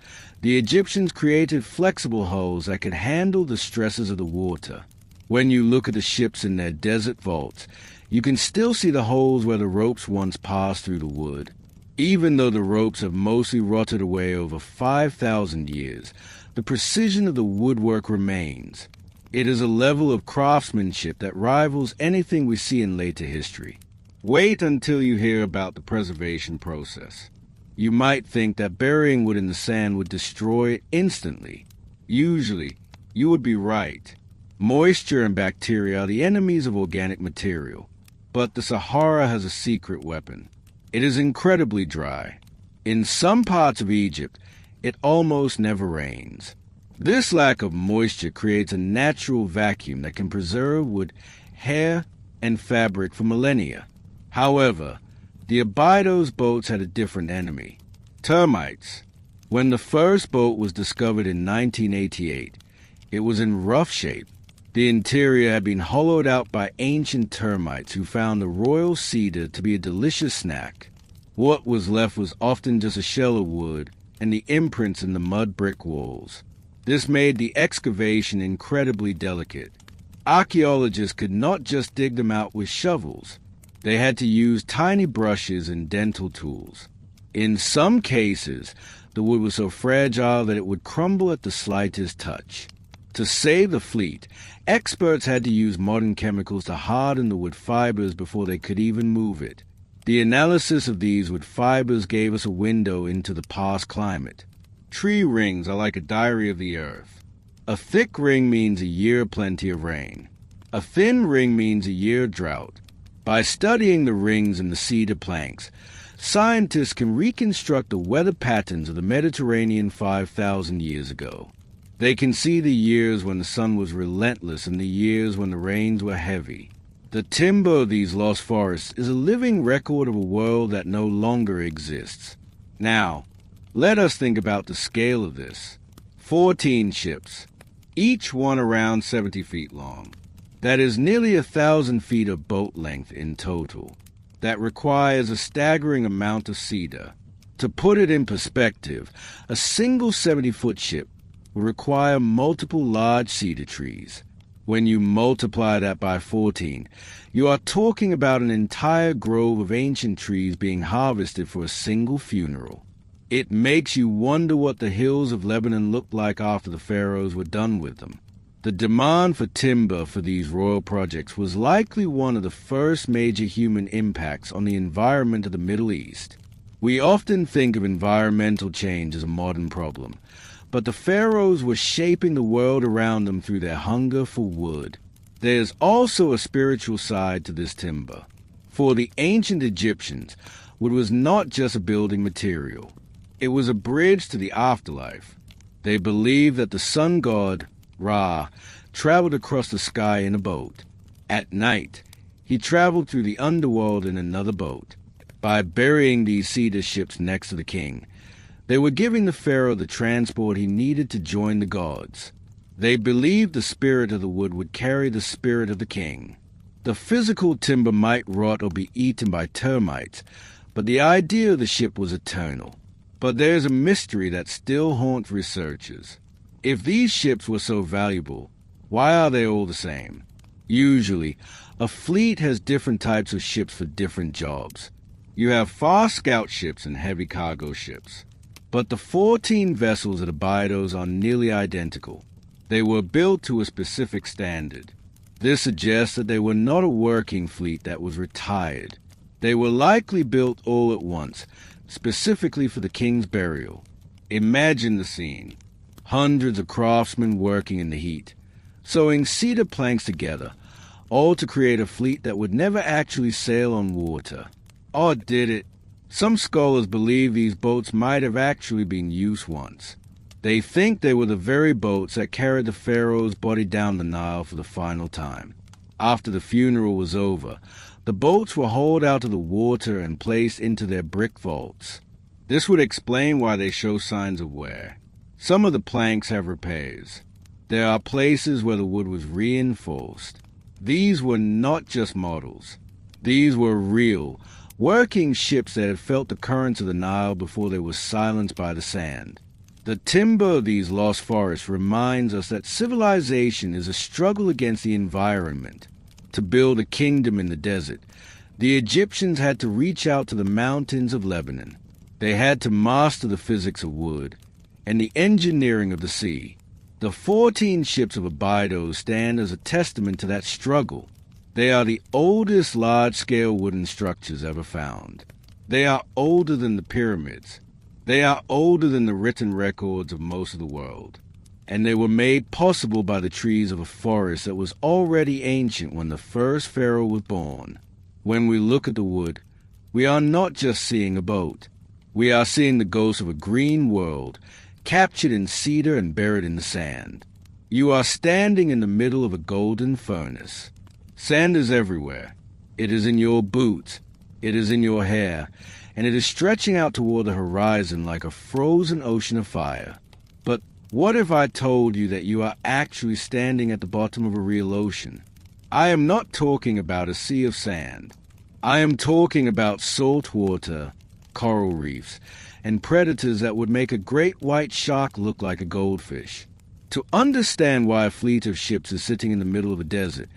the Egyptians created flexible hulls that could handle the stresses of the water. When you look at the ships in their desert vaults, you can still see the holes where the ropes once passed through the wood. Even though the ropes have mostly rotted away over 5,000 years, the precision of the woodwork remains. It is a level of craftsmanship that rivals anything we see in later history. Wait until you hear about the preservation process. You might think that burying wood in the sand would destroy it instantly. Usually, you would be right. Moisture and bacteria are the enemies of organic material. But the Sahara has a secret weapon. It is incredibly dry. In some parts of Egypt, it almost never rains. This lack of moisture creates a natural vacuum that can preserve wood, hair, and fabric for millennia. However, the Abydos boats had a different enemy: termites. When the first boat was discovered in 1988, it was in rough shape. The interior had been hollowed out by ancient termites who found the royal cedar to be a delicious snack. What was left was often just a shell of wood and the imprints in the mud brick walls. This made the excavation incredibly delicate. Archaeologists could not just dig them out with shovels. They had to use tiny brushes and dental tools. In some cases, the wood was so fragile that it would crumble at the slightest touch. To save the fleet, experts had to use modern chemicals to harden the wood fibers before they could even move it. The analysis of these wood fibers gave us a window into the past climate. Tree rings are like a diary of the earth. A thick ring means a year plenty of rain. A thin ring means a year drought. By studying the rings in the cedar planks, scientists can reconstruct the weather patterns of the Mediterranean 5,000 years ago. They can see the years when the sun was relentless and the years when the rains were heavy. The timber of these lost forests is a living record of a world that no longer exists. Now, let us think about the scale of this. 14 ships, each one around 70 feet long. That is nearly 1,000 feet of boat length in total. That requires a staggering amount of cedar. To put it in perspective, a single 70-foot ship will require multiple large cedar trees. When you multiply that by 14, you are talking about an entire grove of ancient trees being harvested for a single funeral. It makes you wonder what the hills of Lebanon looked like after the pharaohs were done with them. The demand for timber for these royal projects was likely one of the first major human impacts on the environment of the Middle East. We often think of environmental change as a modern problem, but the pharaohs were shaping the world around them through their hunger for wood. There is also a spiritual side to this timber. For the ancient Egyptians, wood was not just a building material. It was a bridge to the afterlife. They believed that the sun god, Ra, traveled across the sky in a boat. At night, He traveled through the underworld in another boat. By burying these cedar ships next to the king, they were giving the pharaoh the transport he needed to join the gods. They believed the spirit of the wood would carry the spirit of the king. The physical timber might rot or be eaten by termites, but the idea of the ship was eternal. But there's a mystery that still haunts researchers. If these ships were so valuable, why are they all the same? Usually, a fleet has different types of ships for different jobs. You have fast scout ships and heavy cargo ships. But the 14 vessels at Abydos are nearly identical. They were built to a specific standard. This suggests that they were not a working fleet that was retired. They were likely built all at once, specifically for the king's burial. Imagine the scene. Hundreds of craftsmen working in the heat, sewing cedar planks together, all to create a fleet that would never actually sail on water. Or did it? Some scholars believe these boats might have actually been used once. They think they were the very boats that carried the pharaoh's body down the Nile for the final time. After the funeral was over, the boats were hauled out of the water and placed into their brick vaults. This would explain why they show signs of wear. Some of the planks have repairs. There are places where the wood was reinforced. These were not just models. These were real, working ships that had felt the currents of the Nile before they were silenced by the sand. The timber of these lost forests reminds us that civilization is a struggle against the environment. To build a kingdom in the desert, the Egyptians had to reach out to the mountains of Lebanon. They had to master the physics of wood and the engineering of the sea. The 14 ships of Abydos stand as a testament to that struggle. They are the oldest large-scale wooden structures ever found. They are older than the pyramids. They are older than the written records of most of the world. And they were made possible by the trees of a forest that was already ancient when the first pharaoh was born. When we look at the wood, we are not just seeing a boat. We are seeing the ghost of a green world, captured in cedar and buried in the sand. You are standing in the middle of a golden furnace. Sand is everywhere. It is in your boots. It is in your hair. And it is stretching out toward the horizon like a frozen ocean of fire. But what if I told you that you are actually standing at the bottom of a real ocean? I am not talking about a sea of sand. I am talking about salt water, coral reefs, and predators that would make a great white shark look like a goldfish. To understand why a fleet of ships is sitting in the middle of a desert,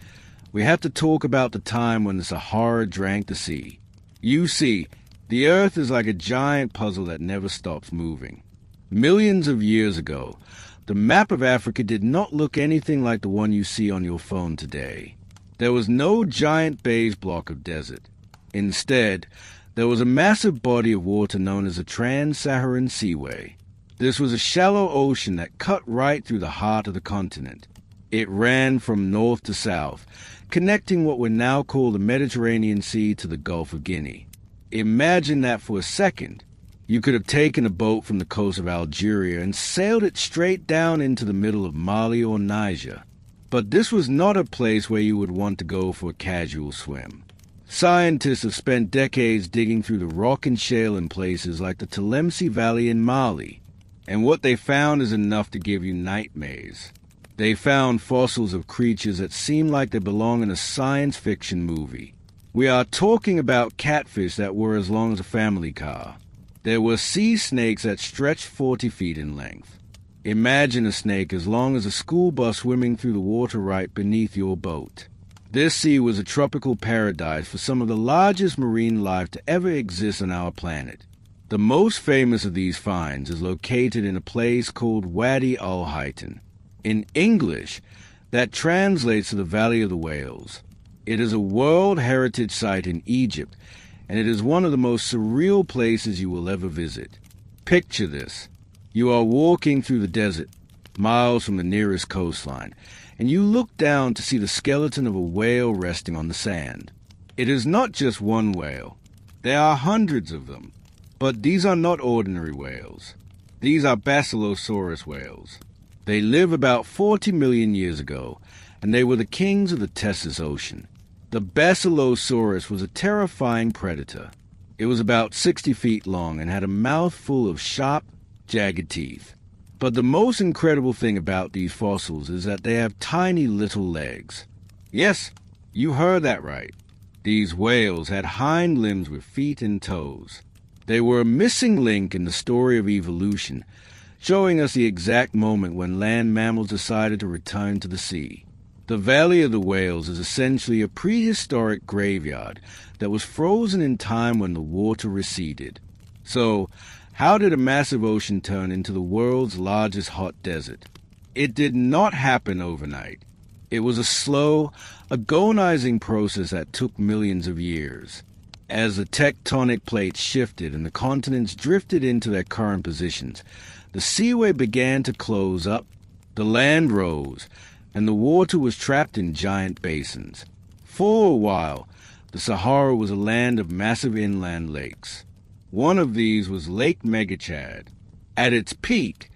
we have to talk about the time when the Sahara drank the sea. You see, the earth is like a giant puzzle that never stops moving. Millions of years ago, the map of Africa did not look anything like the one you see on your phone today. There was no giant beige block of desert. Instead, there was a massive body of water known as the Trans-Saharan Seaway. This was a shallow ocean that cut right through the heart of the continent. It ran from north to south, connecting what we now call the Mediterranean Sea to the Gulf of Guinea. Imagine that for a second. You could have taken a boat from the coast of Algeria and sailed it straight down into the middle of Mali or Niger. But this was not a place where you would want to go for a casual swim. Scientists have spent decades digging through the rock and shale in places like the Tlemcen Valley in Mali, and what they found is enough to give you nightmares. They found fossils of creatures that seem like they belong in a science fiction movie. We are talking about catfish that were as long as a family car. There were sea snakes that stretched 40 feet in length. Imagine a snake as long as a school bus swimming through the water right beneath your boat. This sea was a tropical paradise for some of the largest marine life to ever exist on our planet. The most famous of these finds is located in a place called Wadi al-Haytan. In English, that translates to the Valley of the Whales. It is a World Heritage Site in Egypt, and it is one of the most surreal places you will ever visit. Picture this. You are walking through the desert, miles from the nearest coastline, and you look down to see the skeleton of a whale resting on the sand. It is not just one whale. There are hundreds of them. But these are not ordinary whales. These are Basilosaurus whales. They lived about 40 million years ago, and they were the kings of the Tessus Ocean. The Basilosaurus was a terrifying predator. It was about 60 feet long and had a mouth full of sharp, jagged teeth. But the most incredible thing about these fossils is that they have tiny little legs. Yes, you heard that right. These whales had hind limbs with feet and toes. They were a missing link in the story of evolution, showing us the exact moment when land mammals decided to return to the sea. The Valley of the Whales is essentially a prehistoric graveyard that was frozen in time when the water receded. So, how did a massive ocean turn into the world's largest hot desert? It did not happen overnight. It was a slow, agonizing process that took millions of years. As the tectonic plates shifted and the continents drifted into their current positions, the seaway began to close up, the land rose, and the water was trapped in giant basins. For a while, the Sahara was a land of massive inland lakes. One of these was Lake Megachad. At its peak,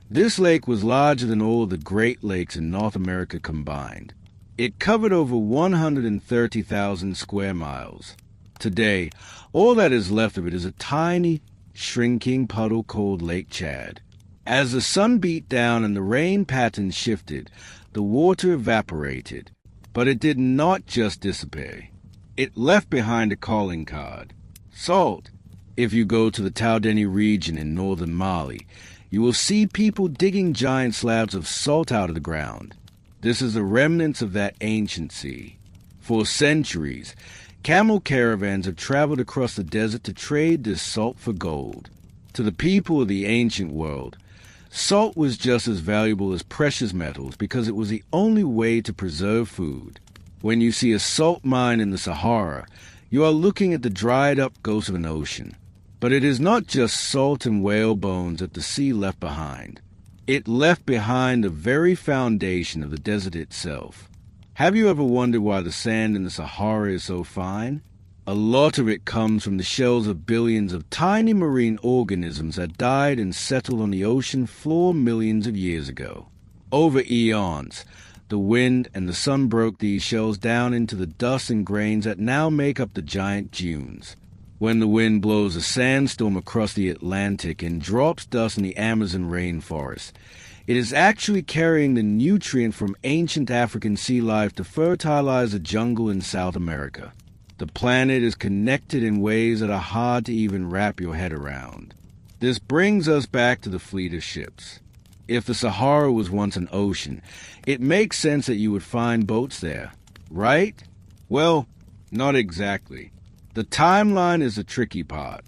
this lake was larger than all of the Great Lakes in North America combined. It covered over 130,000 square miles. Today, all that is left of it is a tiny, shrinking puddle called Lake Chad. As the sun beat down and the rain patterns shifted, the water evaporated. But it did not just disappear. It left behind a calling card. Salt. If you go to the Taudeni region in northern Mali, you will see people digging giant slabs of salt out of the ground. This is the remnants of that ancient sea. For centuries, camel caravans have traveled across the desert to trade this salt for gold. To the people of the ancient world, salt was just as valuable as precious metals because it was the only way to preserve food. When you see a salt mine in the Sahara, you are looking at the dried-up ghost of an ocean. But it is not just salt and whale bones that the sea left behind. It left behind the very foundation of the desert itself. Have you ever wondered why the sand in the Sahara is so fine? A lot of it comes from the shells of billions of tiny marine organisms that died and settled on the ocean floor millions of years ago. Over eons, the wind and the sun broke these shells down into the dust and grains that now make up the giant dunes. When the wind blows a sandstorm across the Atlantic and drops dust in the Amazon rainforest, it is actually carrying the nutrient from ancient African sea life to fertilize the jungle in South America. The planet is connected in ways that are hard to even wrap your head around. This brings us back to the fleet of ships. If the Sahara was once an ocean, it makes sense that you would find boats there, right? Well, not exactly. The timeline is the tricky part.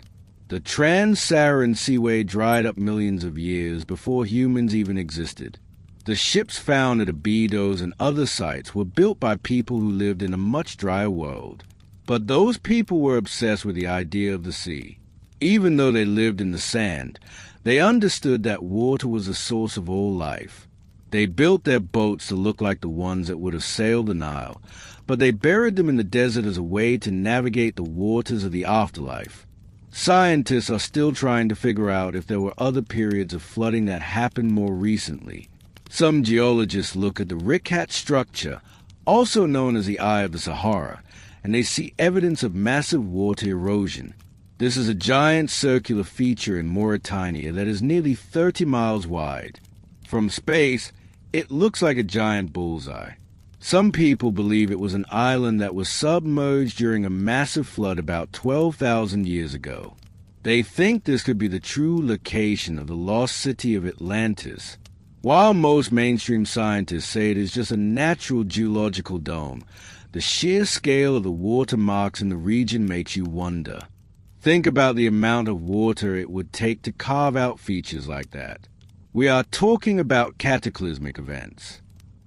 The Trans-Saharan Seaway dried up millions of years before humans even existed. The ships found at Abydos and other sites were built by people who lived in a much drier world. But those people were obsessed with the idea of the sea. Even though they lived in the sand, they understood that water was the source of all life. They built their boats to look like the ones that would have sailed the Nile, but they buried them in the desert as a way to navigate the waters of the afterlife. Scientists are still trying to figure out if there were other periods of flooding that happened more recently. Some geologists look at the Rikat structure, also known as the Eye of the Sahara, and they see evidence of massive water erosion. This is a giant circular feature in Mauritania that is nearly 30 miles wide. From space, it looks like a giant bullseye. Some people believe it was an island that was submerged during a massive flood about 12,000 years ago. They think this could be the true location of the lost city of Atlantis. While most mainstream scientists say it is just a natural geological dome, the sheer scale of the watermarks in the region makes you wonder. Think about the amount of water it would take to carve out features like that. We are talking about cataclysmic events.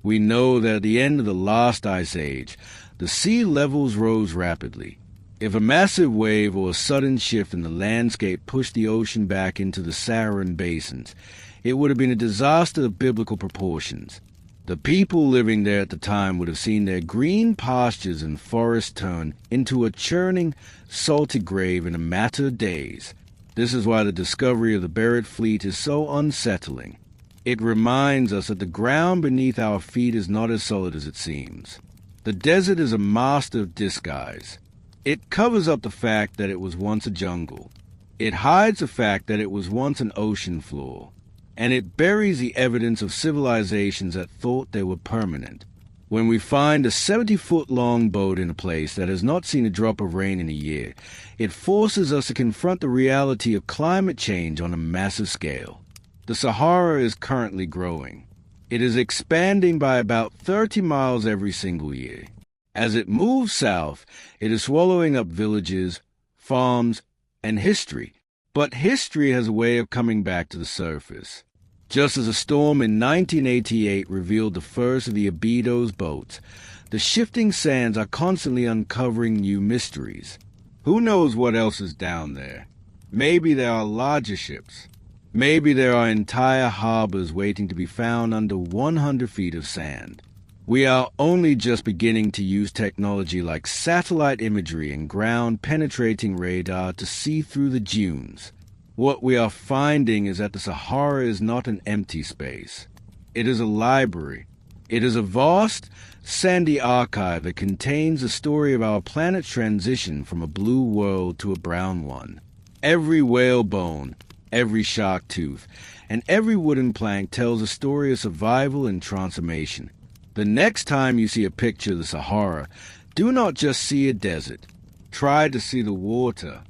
We know that at the end of the last ice age, the sea levels rose rapidly. If a massive wave or a sudden shift in the landscape pushed the ocean back into the Saharan basins, it would have been a disaster of biblical proportions. The people living there at the time would have seen their green pastures and forests turn into a churning, salty grave in a matter of days. This is why the discovery of the buried fleet is so unsettling. It reminds us that the ground beneath our feet is not as solid as it seems. The desert is a master of disguise. It covers up the fact that it was once a jungle. It hides the fact that it was once an ocean floor. And it buries the evidence of civilizations that thought they were permanent. When we find a 70-foot-long boat in a place that has not seen a drop of rain in a year, it forces us to confront the reality of climate change on a massive scale. The Sahara is currently growing. It is expanding by about 30 miles every single year. As it moves south, it is swallowing up villages, farms, and history. But history has a way of coming back to the surface. Just as a storm in 1988 revealed the first of the Abydos boats, the shifting sands are constantly uncovering new mysteries. Who knows what else is down there? Maybe there are larger ships. Maybe there are entire harbors waiting to be found under 100 feet of sand. We are only just beginning to use technology like satellite imagery and ground-penetrating radar to see through the dunes. What we are finding is that the Sahara is not an empty space. It is a library. It is a vast, sandy archive that contains the story of our planet's transition from a blue world to a brown one. Every whale bone, every shark tooth, and every wooden plank tells a story of survival and transformation. The next time you see a picture of the Sahara, do not just see a desert. Try to see the water.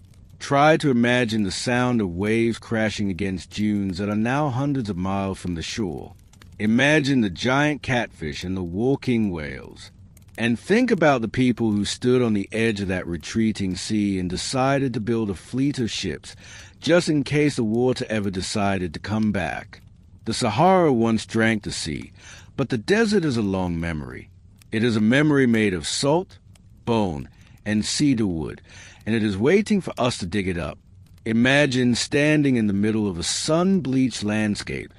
Try to imagine the sound of waves crashing against dunes that are now hundreds of miles from the shore. Imagine the giant catfish and the walking whales. And think about the people who stood on the edge of that retreating sea and decided to build a fleet of ships, just in case the water ever decided to come back. The Sahara once drank the sea, but the desert is a long memory. It is a memory made of salt, bone, and cedar wood, and it is waiting for us to dig it up. Imagine standing in the middle of a sun-bleached landscape,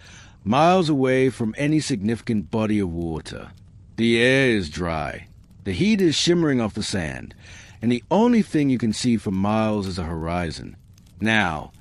miles away from any significant body of water. The air is dry. The heat is shimmering off the sand, and the only thing you can see for miles is a horizon. Now,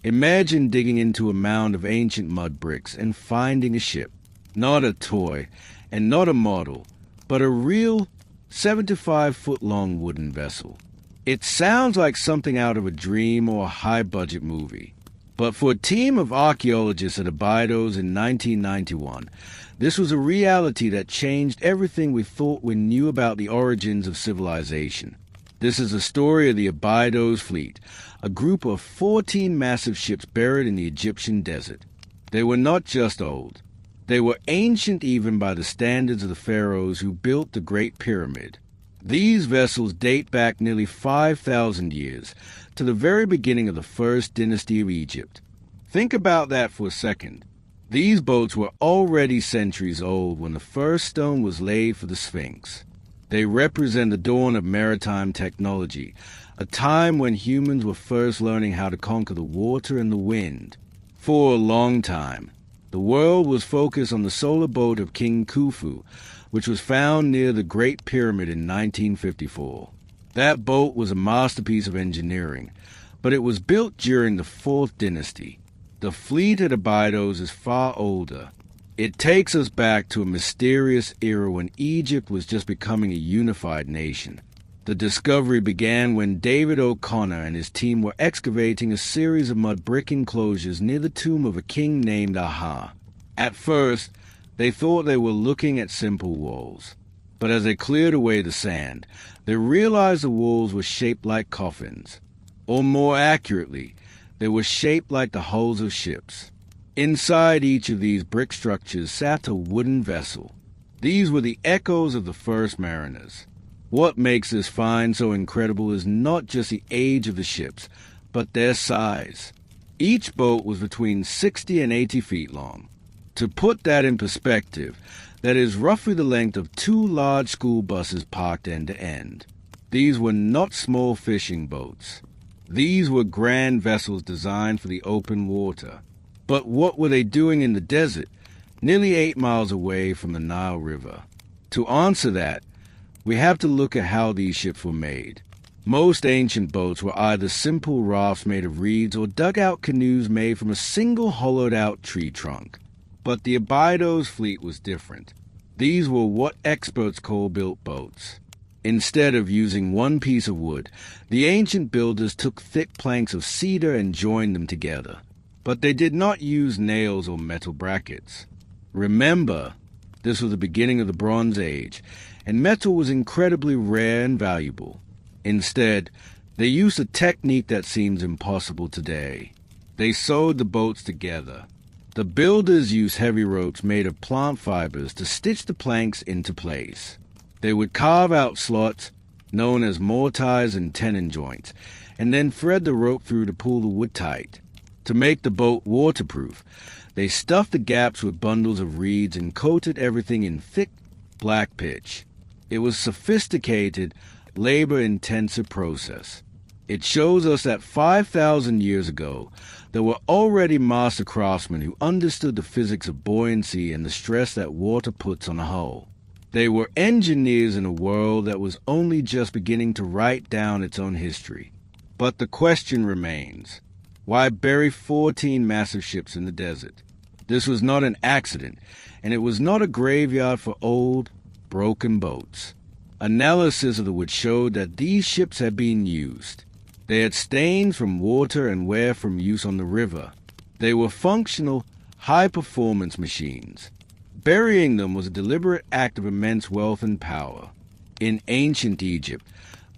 imagine digging into a mound of ancient mud bricks and finding a ship. Not a toy, and not a model, but a real 75-foot-long wooden vessel. It sounds like something out of a dream or a high-budget movie. But for a team of archaeologists at Abydos in 1991, this was a reality that changed everything we thought we knew about the origins of civilization. This is the story of the Abydos fleet, a group of 14 massive ships buried in the Egyptian desert. They were not just old. They were ancient even by the standards of the pharaohs who built the Great Pyramid. These vessels date back nearly 5,000 years, to the very beginning of the first dynasty of Egypt. Think about that for a second. These boats were already centuries old when the first stone was laid for the Sphinx. They represent the dawn of maritime technology, a time when humans were first learning how to conquer the water and the wind. For a long time, the world was focused on the solar boat of King Khufu, which was found near the Great Pyramid in 1954. That boat was a masterpiece of engineering, but it was built during the Fourth Dynasty. The fleet at Abydos is far older. It takes us back to a mysterious era when Egypt was just becoming a unified nation. The discovery began when David O'Connor and his team were excavating a series of mud brick enclosures near the tomb of a king named Aha. At first, they thought they were looking at simple walls. But as they cleared away the sand, they realized the walls were shaped like coffins. Or more accurately, they were shaped like the hulls of ships. Inside each of these brick structures sat a wooden vessel. These were the echoes of the first mariners. What makes this find so incredible is not just the age of the ships, but their size. Each boat was between 60 and 80 feet long. To put that in perspective, that is roughly the length of 2 large school buses parked end to end. These were not small fishing boats. These were grand vessels designed for the open water. But what were they doing in the desert, nearly 8 miles away from the Nile River? To answer that, we have to look at how these ships were made. Most ancient boats were either simple rafts made of reeds or dugout canoes made from a single hollowed-out tree trunk. But the Abydos fleet was different. These were what experts call built boats. Instead of using one piece of wood, the ancient builders took thick planks of cedar and joined them together. But they did not use nails or metal brackets. Remember, this was the beginning of the Bronze Age, and metal was incredibly rare and valuable. Instead, they used a technique that seems impossible today. They sewed the boats together. The builders used heavy ropes made of plant fibers to stitch the planks into place. They would carve out slots, known as mortise and tenon joints, and then thread the rope through to pull the wood tight. To make the boat waterproof, they stuffed the gaps with bundles of reeds and coated everything in thick black pitch. It was a sophisticated, labor-intensive process. It shows us that 5,000 years ago, there were already master craftsmen who understood the physics of buoyancy and the stress that water puts on a hull. They were engineers in a world that was only just beginning to write down its own history. But the question remains, why bury 14 massive ships in the desert? This was not an accident, and it was not a graveyard for old, broken boats. Analysis of the wood showed that these ships had been used. They had stains from water and wear from use on the river. They were functional, high-performance machines. Burying them was a deliberate act of immense wealth and power. In ancient Egypt,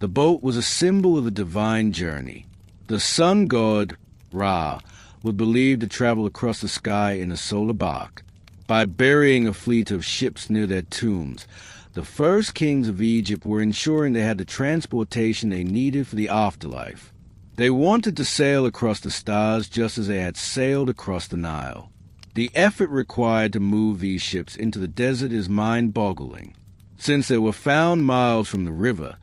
the boat was a symbol of the divine journey. The sun god, Ra, was believed to travel across the sky in a solar bark. By burying a fleet of ships near their tombs, the first kings of Egypt were ensuring they had the transportation they needed for the afterlife. They wanted to sail across the stars just as they had sailed across the Nile. The effort required to move these ships into the desert is mind-boggling. Since they were found miles from the river,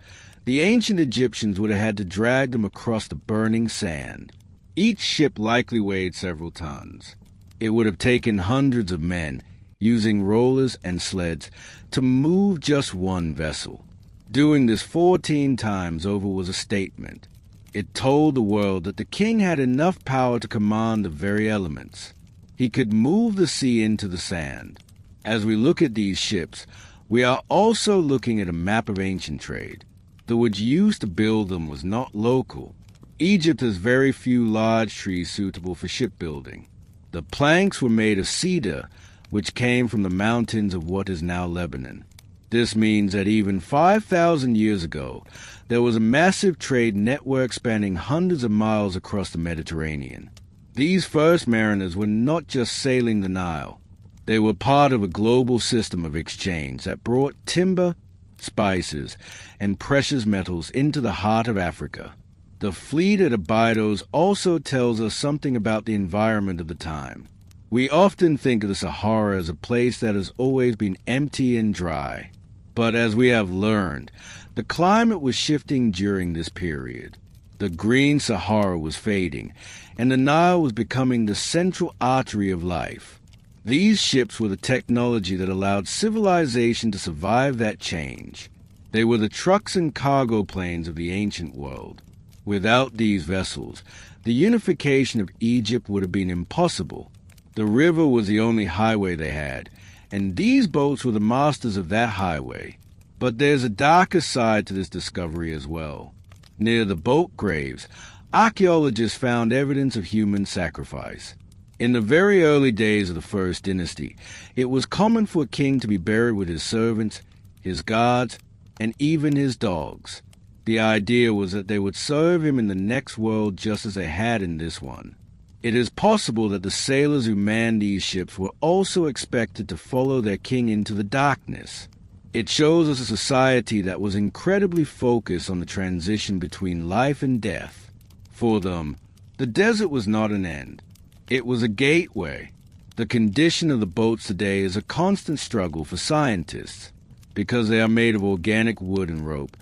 the ancient Egyptians would have had to drag them across the burning sand. Each ship likely weighed several tons. It would have taken hundreds of men, using rollers and sleds, to move just one vessel. Doing this 14 times over was a statement. It told the world that the king had enough power to command the very elements. He could move the sea into the sand. As we look at these ships, we are also looking at a map of ancient trade. The wood used to build them was not local. Egypt has very few large trees suitable for shipbuilding. The planks were made of cedar, which came from the mountains of what is now Lebanon. This means that even 5,000 years ago, there was a massive trade network spanning hundreds of miles across the Mediterranean. These first mariners were not just sailing the Nile. They were part of a global system of exchange that brought timber, spices, and precious metals into the heart of Africa. The fleet at Abydos also tells us something about the environment of the time. We often think of the Sahara as a place that has always been empty and dry. But as we have learned, the climate was shifting during this period. The green Sahara was fading, and the Nile was becoming the central artery of life. These ships were the technology that allowed civilization to survive that change. They were the trucks and cargo planes of the ancient world. Without these vessels, the unification of Egypt would have been impossible. The river was the only highway they had, and these boats were the masters of that highway. But there's a darker side to this discovery as well. Near the boat graves, archaeologists found evidence of human sacrifice. In the very early days of the First Dynasty, it was common for a king to be buried with his servants, his guards, and even his dogs. The idea was that they would serve him in the next world just as they had in this one. It is possible that the sailors who manned these ships were also expected to follow their king into the darkness. It shows us a society that was incredibly focused on the transition between life and death. For them, the desert was not an end. It was a gateway. The condition of the boats today is a constant struggle for scientists. Because they are made of organic wood and rope,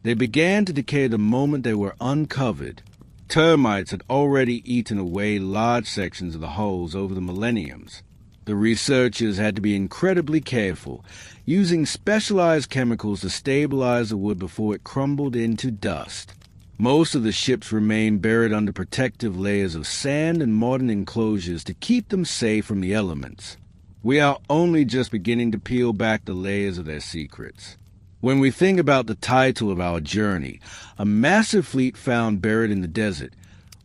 they began to decay the moment they were uncovered. Termites had already eaten away large sections of the hulls over the millenniums. The researchers had to be incredibly careful, using specialized chemicals to stabilize the wood before it crumbled into dust. Most of the ships remained buried under protective layers of sand and modern enclosures to keep them safe from the elements. We are only just beginning to peel back the layers of their secrets. When we think about the title of our journey, a massive fleet found buried in the desert,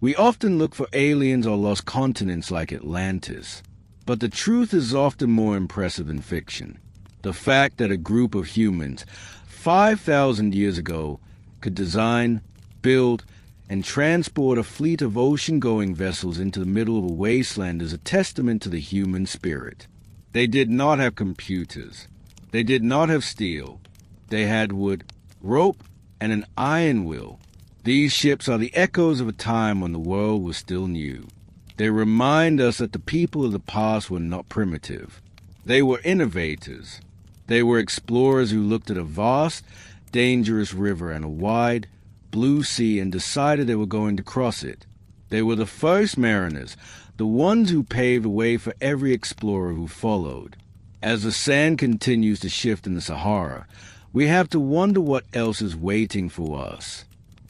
we often look for aliens or lost continents like Atlantis. But the truth is often more impressive than fiction. The fact that a group of humans 5,000 years ago could design, build, and transport a fleet of ocean-going vessels into the middle of a wasteland is a testament to the human spirit. They did not have computers. They did not have steel. They had wood, rope, and an iron will. These ships are the echoes of a time when the world was still new. They remind us that the people of the past were not primitive. They were innovators. They were explorers who looked at a vast, dangerous river and a wide, blue sea and decided they were going to cross it. They were the first mariners, the ones who paved the way for every explorer who followed. As the sand continues to shift in the Sahara, we have to wonder what else is waiting for us.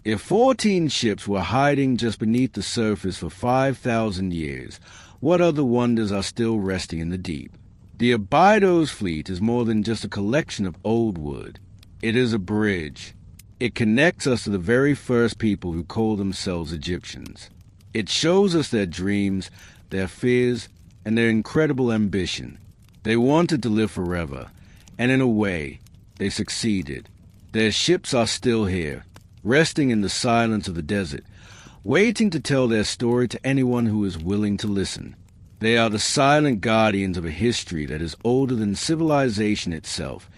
If 14 ships were hiding just beneath the surface for 5,000 years, what other wonders are still resting in the deep? The Abydos fleet is more than just a collection of old wood. It is a bridge. It connects us to the very first people who called themselves Egyptians. It shows us their dreams, their fears, and their incredible ambition. They wanted to live forever, and in a way, they succeeded. Their ships are still here, resting in the silence of the desert, waiting to tell their story to anyone who is willing to listen. They are the silent guardians of a history that is older than civilization itself,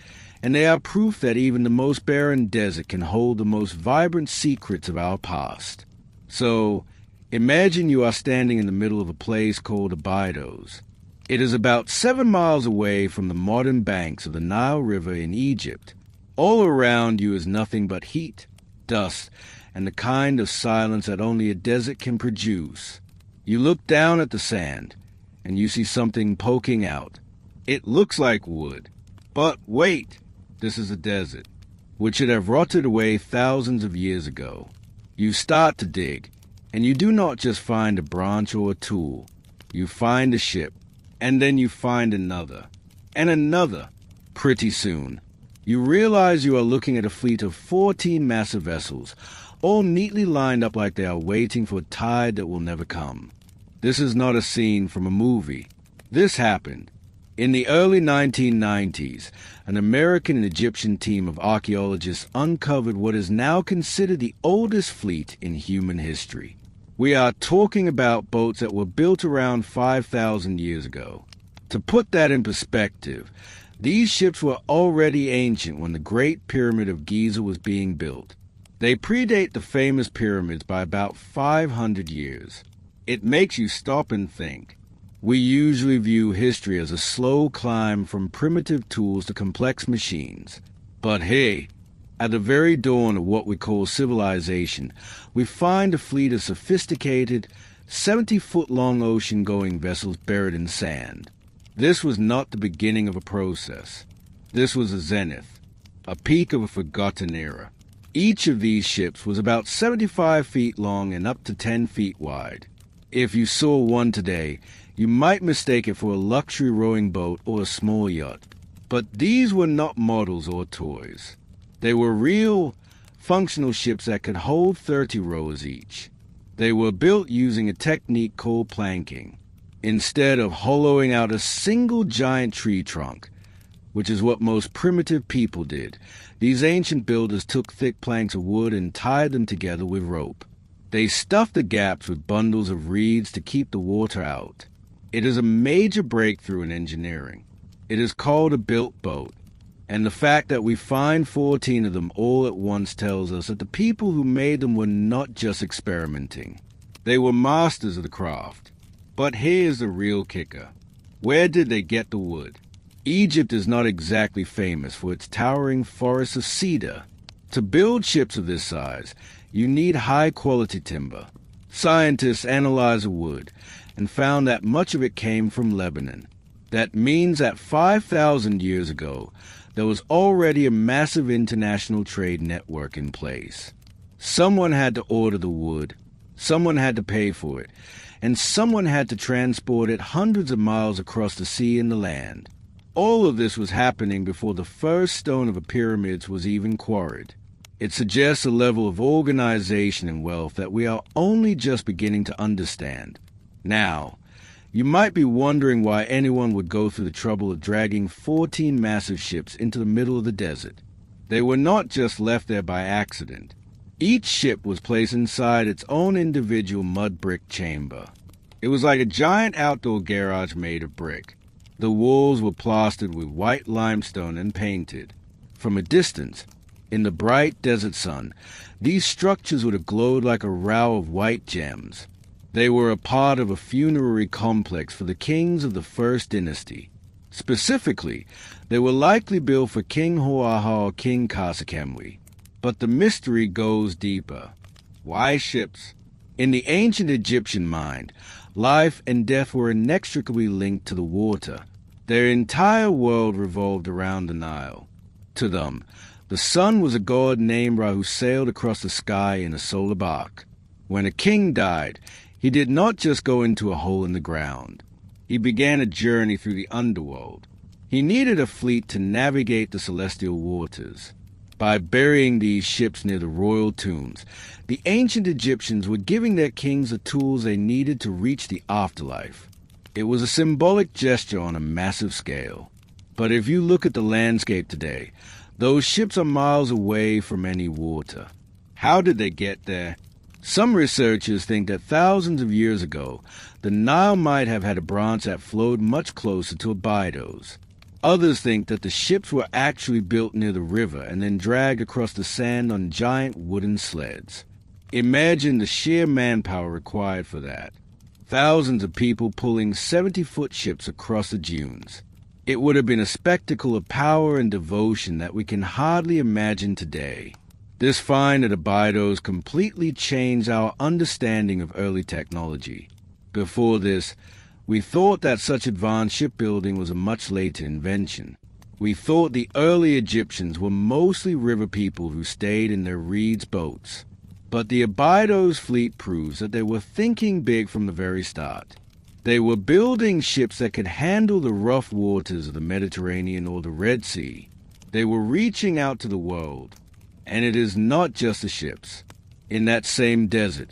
and they are proof that even the most barren desert can hold the most vibrant secrets of our past. So, imagine you are standing in the middle of a place called Abydos. It is about 7 miles away from the modern banks of the Nile River in Egypt. All around you is nothing but heat, dust, and the kind of silence that only a desert can produce. You look down at the sand, and you see something poking out. It looks like wood. But wait, this is a desert, which should have rotted away thousands of years ago. You start to dig, and you do not just find a branch or a tool. You find a ship, and then you find another, and another. Pretty soon, you realize you are looking at a fleet of 14 massive vessels, all neatly lined up like they are waiting for a tide that will never come. This is not a scene from a movie. This happened. In the early 1990s, an American and Egyptian team of archaeologists uncovered what is now considered the oldest fleet in human history. We are talking about boats that were built around 5,000 years ago. To put that in perspective, these ships were already ancient when the Great Pyramid of Giza was being built. They predate the famous pyramids by about 500 years. It makes you stop and think. We usually view history as a slow climb from primitive tools to complex machines. But hey, at the very dawn of what we call civilization, we find a fleet of sophisticated, 70-foot-long ocean-going vessels buried in sand. This was not the beginning of a process. This was a zenith, a peak of a forgotten era. Each of these ships was about 75 feet long and up to 10 feet wide. If you saw one today, you might mistake it for a luxury rowing boat or a small yacht. But these were not models or toys. They were real, functional ships that could hold 30 rowers each. They were built using a technique called planking. Instead of hollowing out a single giant tree trunk, which is what most primitive people did, these ancient builders took thick planks of wood and tied them together with rope. They stuffed the gaps with bundles of reeds to keep the water out. It is a major breakthrough in engineering. It is called a built boat, and the fact that we find 14 of them all at once tells us that the people who made them were not just experimenting. They were masters of the craft. But here's the real kicker. Where did they get the wood? Egypt is not exactly famous for its towering forests of cedar. To build ships of this size, you need high-quality timber. Scientists analyzed the wood and found that much of it came from Lebanon. That means that 5,000 years ago, there was already a massive international trade network in place. Someone had to order the wood, someone had to pay for it, and someone had to transport it hundreds of miles across the sea and the land. All of this was happening before the first stone of the pyramids was even quarried. It suggests a level of organization and wealth that we are only just beginning to understand. Now, you might be wondering why anyone would go through the trouble of dragging 14 massive ships into the middle of the desert. They were not just left there by accident. Each ship was placed inside its own individual mud brick chamber. It was like a giant outdoor garage made of brick. The walls were plastered with white limestone and painted. From a distance, in the bright desert sun, these structures would have glowed like a row of white gems. They were a part of a funerary complex for the kings of the First Dynasty. Specifically, they were likely built for King Hoaha or King Kasekemwe. But the mystery goes deeper. Why ships? In the ancient Egyptian mind, life and death were inextricably linked to the water. Their entire world revolved around the Nile. To them, the sun was a god named Ra who sailed across the sky in a solar bark. When a king died, he did not just go into a hole in the ground. He began a journey through the underworld. He needed a fleet to navigate the celestial waters. By burying these ships near the royal tombs, the ancient Egyptians were giving their kings the tools they needed to reach the afterlife. It was a symbolic gesture on a massive scale. But if you look at the landscape today, those ships are miles away from any water. How did they get there? Some researchers think that thousands of years ago, the Nile might have had a branch that flowed much closer to Abydos. Others think that the ships were actually built near the river and then dragged across the sand on giant wooden sleds. Imagine the sheer manpower required for that. Thousands of people pulling 70-foot ships across the dunes. It would have been a spectacle of power and devotion that we can hardly imagine today. This find at Abydos completely changed our understanding of early technology. Before this, we thought that such advanced shipbuilding was a much later invention. We thought the early Egyptians were mostly river people who stayed in their reeds boats. But the Abydos fleet proves that they were thinking big from the very start. They were building ships that could handle the rough waters of the Mediterranean or the Red Sea. They were reaching out to the world. And it is not just the ships. In that same desert,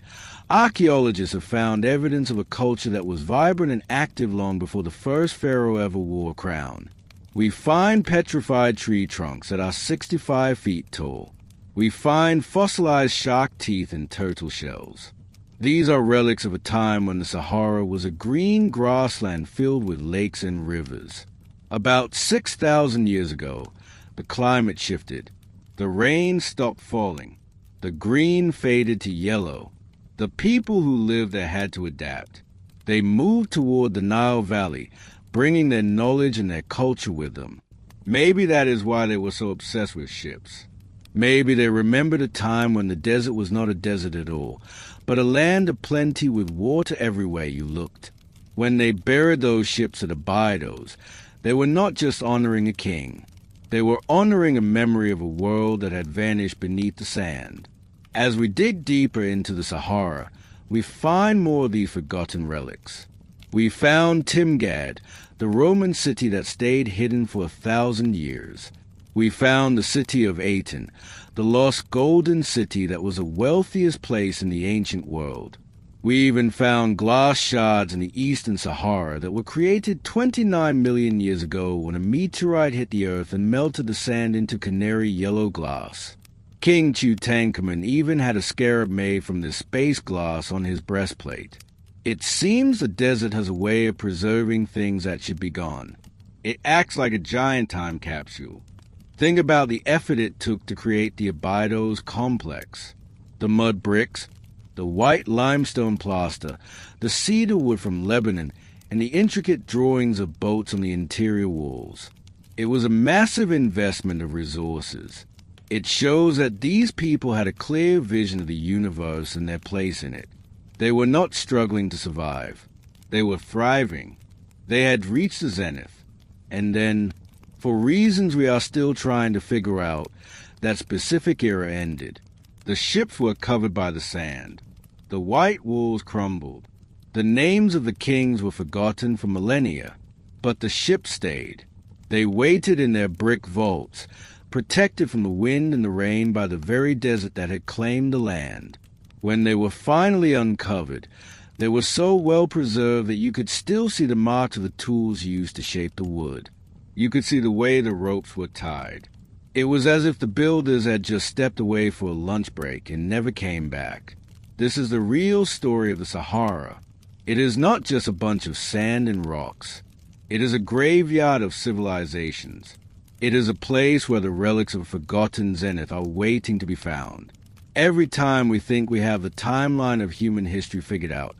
archaeologists have found evidence of a culture that was vibrant and active long before the first pharaoh ever wore a crown. We find petrified tree trunks that are 65 feet tall. We find fossilized shark teeth and turtle shells. These are relics of a time when the Sahara was a green grassland filled with lakes and rivers. About 6,000 years ago, the climate shifted. The rain stopped falling. The green faded to yellow. The people who lived there had to adapt. They moved toward the Nile Valley, bringing their knowledge and their culture with them. Maybe that is why they were so obsessed with ships. Maybe they remembered a time when the desert was not a desert at all, but a land of plenty with water everywhere you looked. When they buried those ships at Abydos, they were not just honoring a king. They were honoring a memory of a world that had vanished beneath the sand. As we dig deeper into the Sahara, we find more of these forgotten relics. We found Timgad, the Roman city that stayed hidden for 1,000 years. We found the city of Aten, the lost golden city that was the wealthiest place in the ancient world. We even found glass shards in the eastern Sahara that were created 29 million years ago when a meteorite hit the earth and melted the sand into canary yellow glass. King Tutankhamun even had a scarab made from this space glass on his breastplate. It seems the desert has a way of preserving things that should be gone. It acts like a giant time capsule. Think about the effort it took to create the Abydos complex. The mud bricks, the white limestone plaster, the cedar wood from Lebanon, and the intricate drawings of boats on the interior walls. It was a massive investment of resources. It shows that these people had a clear vision of the universe and their place in it. They were not struggling to survive. They were thriving. They had reached the zenith. And then, for reasons we are still trying to figure out, that specific era ended. The ships were covered by the sand. The white walls crumbled. The names of the kings were forgotten for millennia, but the ships stayed. They waited in their brick vaults, protected from the wind and the rain by the very desert that had claimed the land. When they were finally uncovered, they were so well preserved that you could still see the marks of the tools used to shape the wood. You could see the way the ropes were tied. It was as if the builders had just stepped away for a lunch break and never came back. This is the real story of the Sahara. It is not just a bunch of sand and rocks. It is a graveyard of civilizations. It is a place where the relics of a forgotten zenith are waiting to be found. Every time we think we have the timeline of human history figured out,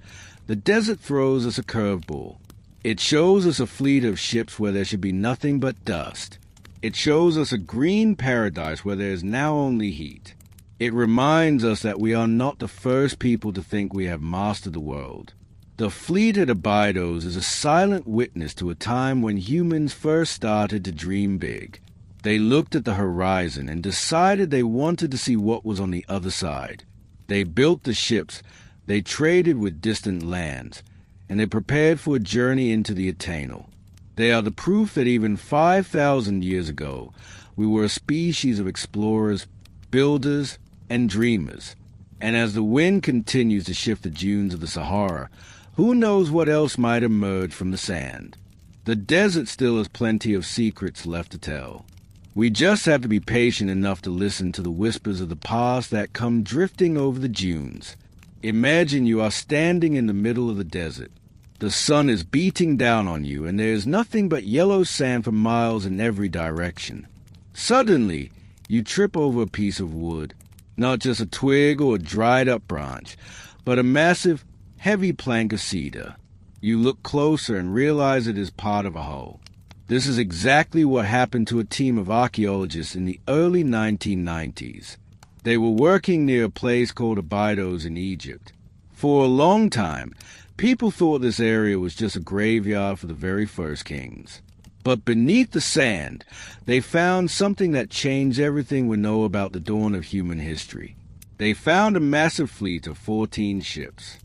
the desert throws us a curveball. It shows us a fleet of ships where there should be nothing but dust. It shows us a green paradise where there is now only heat. It reminds us that we are not the first people to think we have mastered the world. The fleet at Abydos is a silent witness to a time when humans first started to dream big. They looked at the horizon and decided they wanted to see what was on the other side. They built the ships, they traded with distant lands, and they prepared for a journey into the eternal. They are the proof that even 5,000 years ago, we were a species of explorers, builders, and dreamers. And as the wind continues to shift the dunes of the Sahara, who knows what else might emerge from the sand? The desert still has plenty of secrets left to tell. We just have to be patient enough to listen to the whispers of the past that come drifting over the dunes. Imagine you are standing in the middle of the desert. The sun is beating down on you, and there is nothing but yellow sand for miles in every direction. Suddenly, you trip over a piece of wood, not just a twig or a dried-up branch, but a massive, heavy plank of cedar. You look closer and realize it is part of a hull. This is exactly what happened to a team of archaeologists in the early 1990s. They were working near a place called Abydos in Egypt. For a long time, people thought this area was just a graveyard for the very first kings. But beneath the sand, they found something that changed everything we know about the dawn of human history. They found a massive fleet of 14 ships.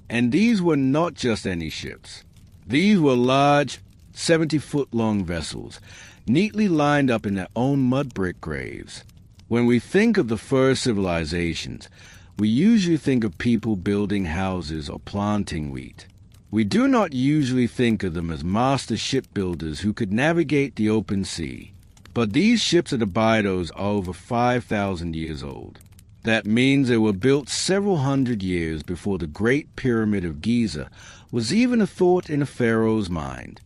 And these were not just any ships. These were large, 70-foot-long vessels, neatly lined up in their own mud brick graves. When we think of the first civilizations, we usually think of people building houses or planting wheat. We do not usually think of them as master shipbuilders who could navigate the open sea. But these ships at Abydos are over 5,000 years old. That means they were built several hundred years before the Great Pyramid of Giza was even a thought in a pharaoh's mind.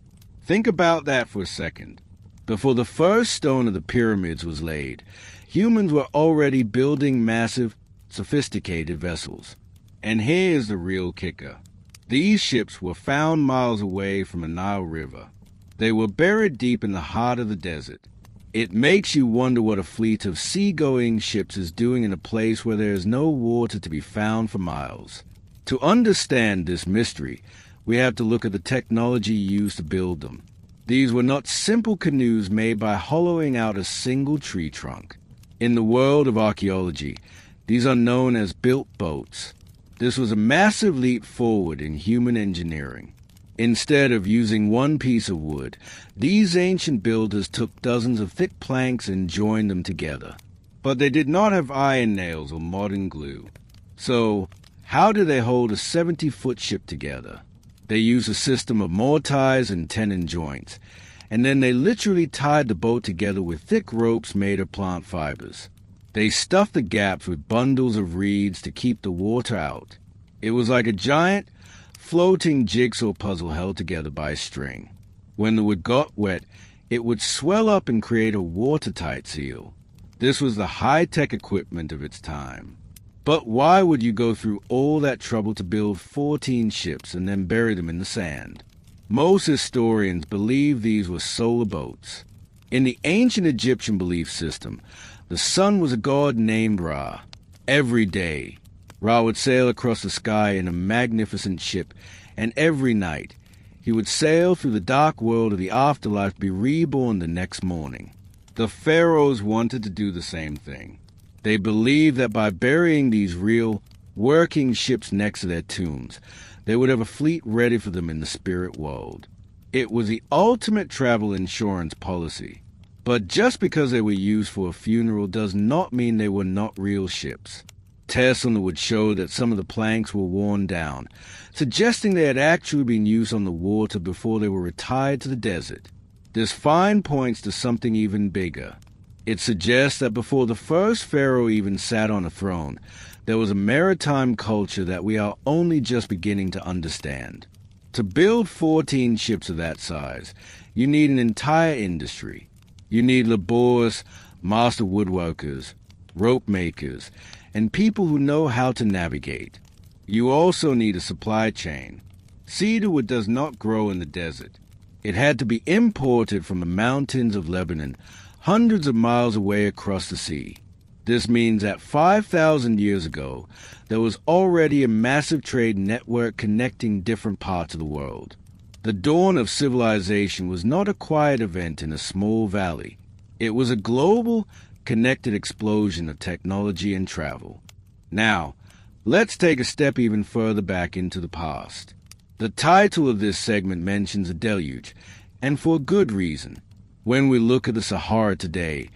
Think about that for a second. Before the first stone of the pyramids was laid, humans were already building massive, sophisticated vessels. And here's the real kicker. These ships were found miles away from the Nile River. They were buried deep in the heart of the desert. It makes you wonder what a fleet of seagoing ships is doing in a place where there is no water to be found for miles. To understand this mystery, we have to look at the technology used to build them. These were not simple canoes made by hollowing out a single tree trunk. In the world of archaeology, these are known as built boats. This was a massive leap forward in human engineering. Instead of using one piece of wood, these ancient builders took dozens of thick planks and joined them together. But they did not have iron nails or modern glue. So, how did they hold a 70-foot ship together? They used a system of mortise and tenon joints, and then they literally tied the boat together with thick ropes made of plant fibers. They stuffed the gaps with bundles of reeds to keep the water out. It was like a giant, floating jigsaw puzzle held together by a string. When the wood got wet, it would swell up and create a watertight seal. This was the high-tech equipment of its time. But why would you go through all that trouble to build 14 ships and then bury them in the sand? Most historians believe these were solar boats. In the ancient Egyptian belief system, the sun was a god named Ra. Every day, Ra would sail across the sky in a magnificent ship, and every night, he would sail through the dark world of the afterlife to be reborn the next morning. The pharaohs wanted to do the same thing. They believed that by burying these real, working ships next to their tombs, They would have a fleet ready for them in the spirit world. It was the ultimate travel insurance policy. But just because they were used for a funeral does not mean they were not real ships. Tests on them would show that some of the planks were worn down, suggesting they had actually been used on the water before they were retired to the desert. This find points to something even bigger. It suggests that before the first pharaoh even sat on a throne, there was a maritime culture that we are only just beginning to understand. To build 14 ships of that size, you need an entire industry. You need laborers, master woodworkers, rope makers, and people who know how to navigate. You also need a supply chain. Cedar wood does not grow in the desert. It had to be imported from the mountains of Lebanon, hundreds of miles away across the sea. This means that 5,000 years ago, there was already a massive trade network connecting different parts of the world. The dawn of civilization was not a quiet event in a small valley. It was a global, connected explosion of technology and travel. Now, let's take a step even further back into the past. The title of this segment mentions a deluge, and for a good reason. When we look at the Sahara today,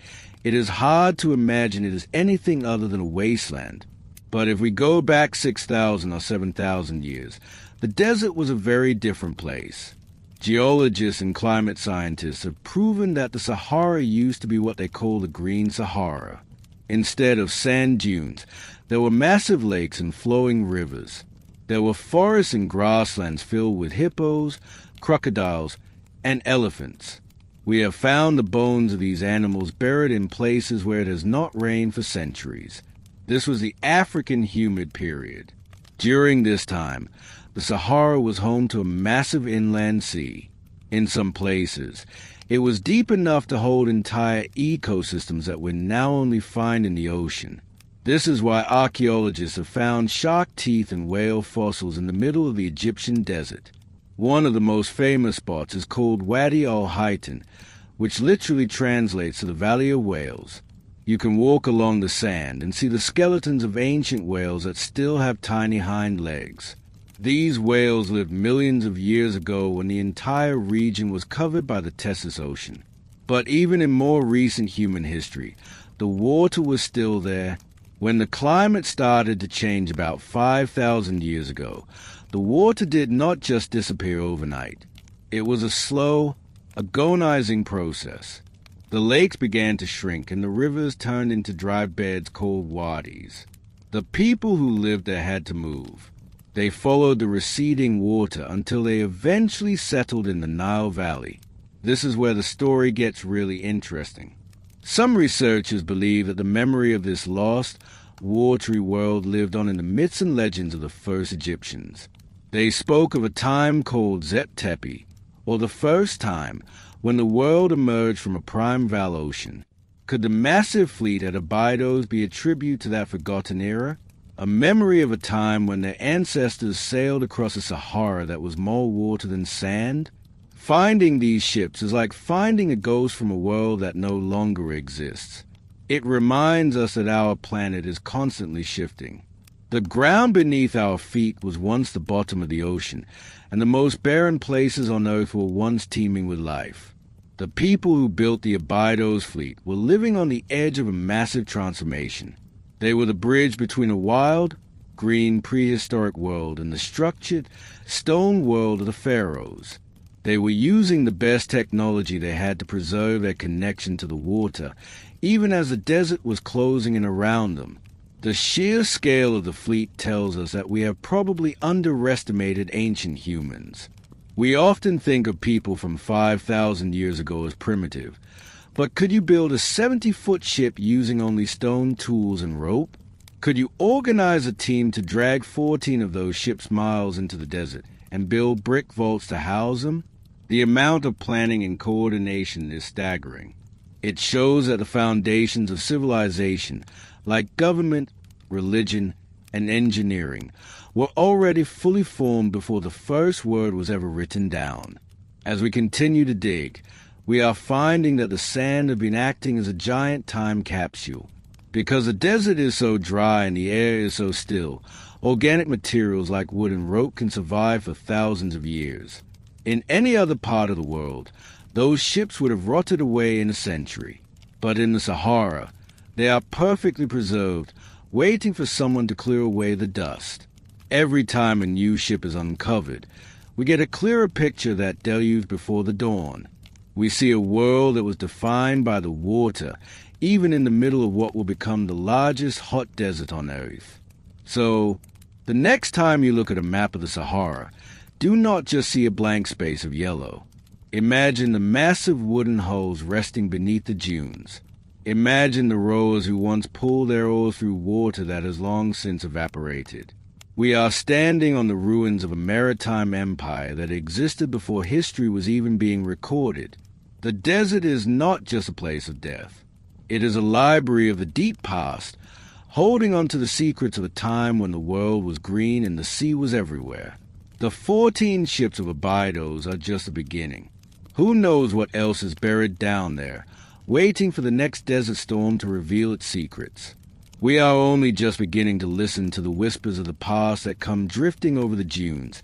it is hard to imagine it as anything other than a wasteland. But if we go back 6,000 or 7,000 years, the desert was a very different place. Geologists and climate scientists have proven that the Sahara used to be what they call the Green Sahara. Instead of sand dunes, there were massive lakes and flowing rivers. There were forests and grasslands filled with hippos, crocodiles, and elephants. We have found the bones of these animals buried in places where it has not rained for centuries. This was the African humid period. During this time, the Sahara was home to a massive inland sea. In some places, it was deep enough to hold entire ecosystems that we now only find in the ocean. This is why archaeologists have found shark teeth and whale fossils in the middle of the Egyptian desert. One of the most famous spots is called Wadi al-Haytan, which literally translates to the Valley of Whales. You can walk along the sand and see the skeletons of ancient whales that still have tiny hind legs. These whales lived millions of years ago when the entire region was covered by the Tessus Ocean. But even in more recent human history, the water was still there. When the climate started to change about 5,000 years ago, the water did not just disappear overnight. It was a slow, agonizing process. The lakes began to shrink and the rivers turned into dry beds called wadis. The people who lived there had to move. They followed the receding water until they eventually settled in the Nile Valley. This is where the story gets really interesting. Some researchers believe that the memory of this lost, watery world lived on in the myths and legends of the first Egyptians. They spoke of a time called Zep Tepi, or the first time when the world emerged from a prime Val ocean. Could the massive fleet at Abydos be a tribute to that forgotten era? A memory of a time when their ancestors sailed across a Sahara that was more water than sand? Finding these ships is like finding a ghost from a world that no longer exists. It reminds us that our planet is constantly shifting. The ground beneath our feet was once the bottom of the ocean, and the most barren places on Earth were once teeming with life. The people who built the Abydos fleet were living on the edge of a massive transformation. They were the bridge between a wild, green, prehistoric world and the structured, stone world of the pharaohs. They were using the best technology they had to preserve their connection to the water, even as the desert was closing in around them. The sheer scale of the fleet tells us that we have probably underestimated ancient humans. We often think of people from 5,000 years ago as primitive, but could you build a 70-foot ship using only stone tools and rope? Could you organize a team to drag 14 of those ships miles into the desert and build brick vaults to house them? The amount of planning and coordination is staggering. It shows that the foundations of civilization, like government, religion, and engineering, were already fully formed before the first word was ever written down. As we continue to dig, we are finding that the sand has been acting as a giant time capsule. Because the desert is so dry and the air is so still, Organic materials like wood and rope can survive for thousands of years. In any other part of the world, those ships would have rotted away in a century. But in the Sahara, they are perfectly preserved, waiting for someone to clear away the dust. Every time a new ship is uncovered, we get a clearer picture of that deluge before the dawn. We see a world that was defined by the water, even in the middle of what will become the largest hot desert on Earth. So, the next time you look at a map of the Sahara, do not just see a blank space of yellow. Imagine the massive wooden hulls resting beneath the dunes. Imagine the rowers who once pulled their oars through water that has long since evaporated. We are standing on the ruins of a maritime empire that existed before history was even being recorded. The desert is not just a place of death. It is a library of the deep past, holding on to the secrets of a time when the world was green and the sea was everywhere. The 14 ships of Abydos are just the beginning. Who knows what else is buried down there, waiting for the next desert storm to reveal its secrets. We are only just beginning to listen to the whispers of the past that come drifting over the dunes,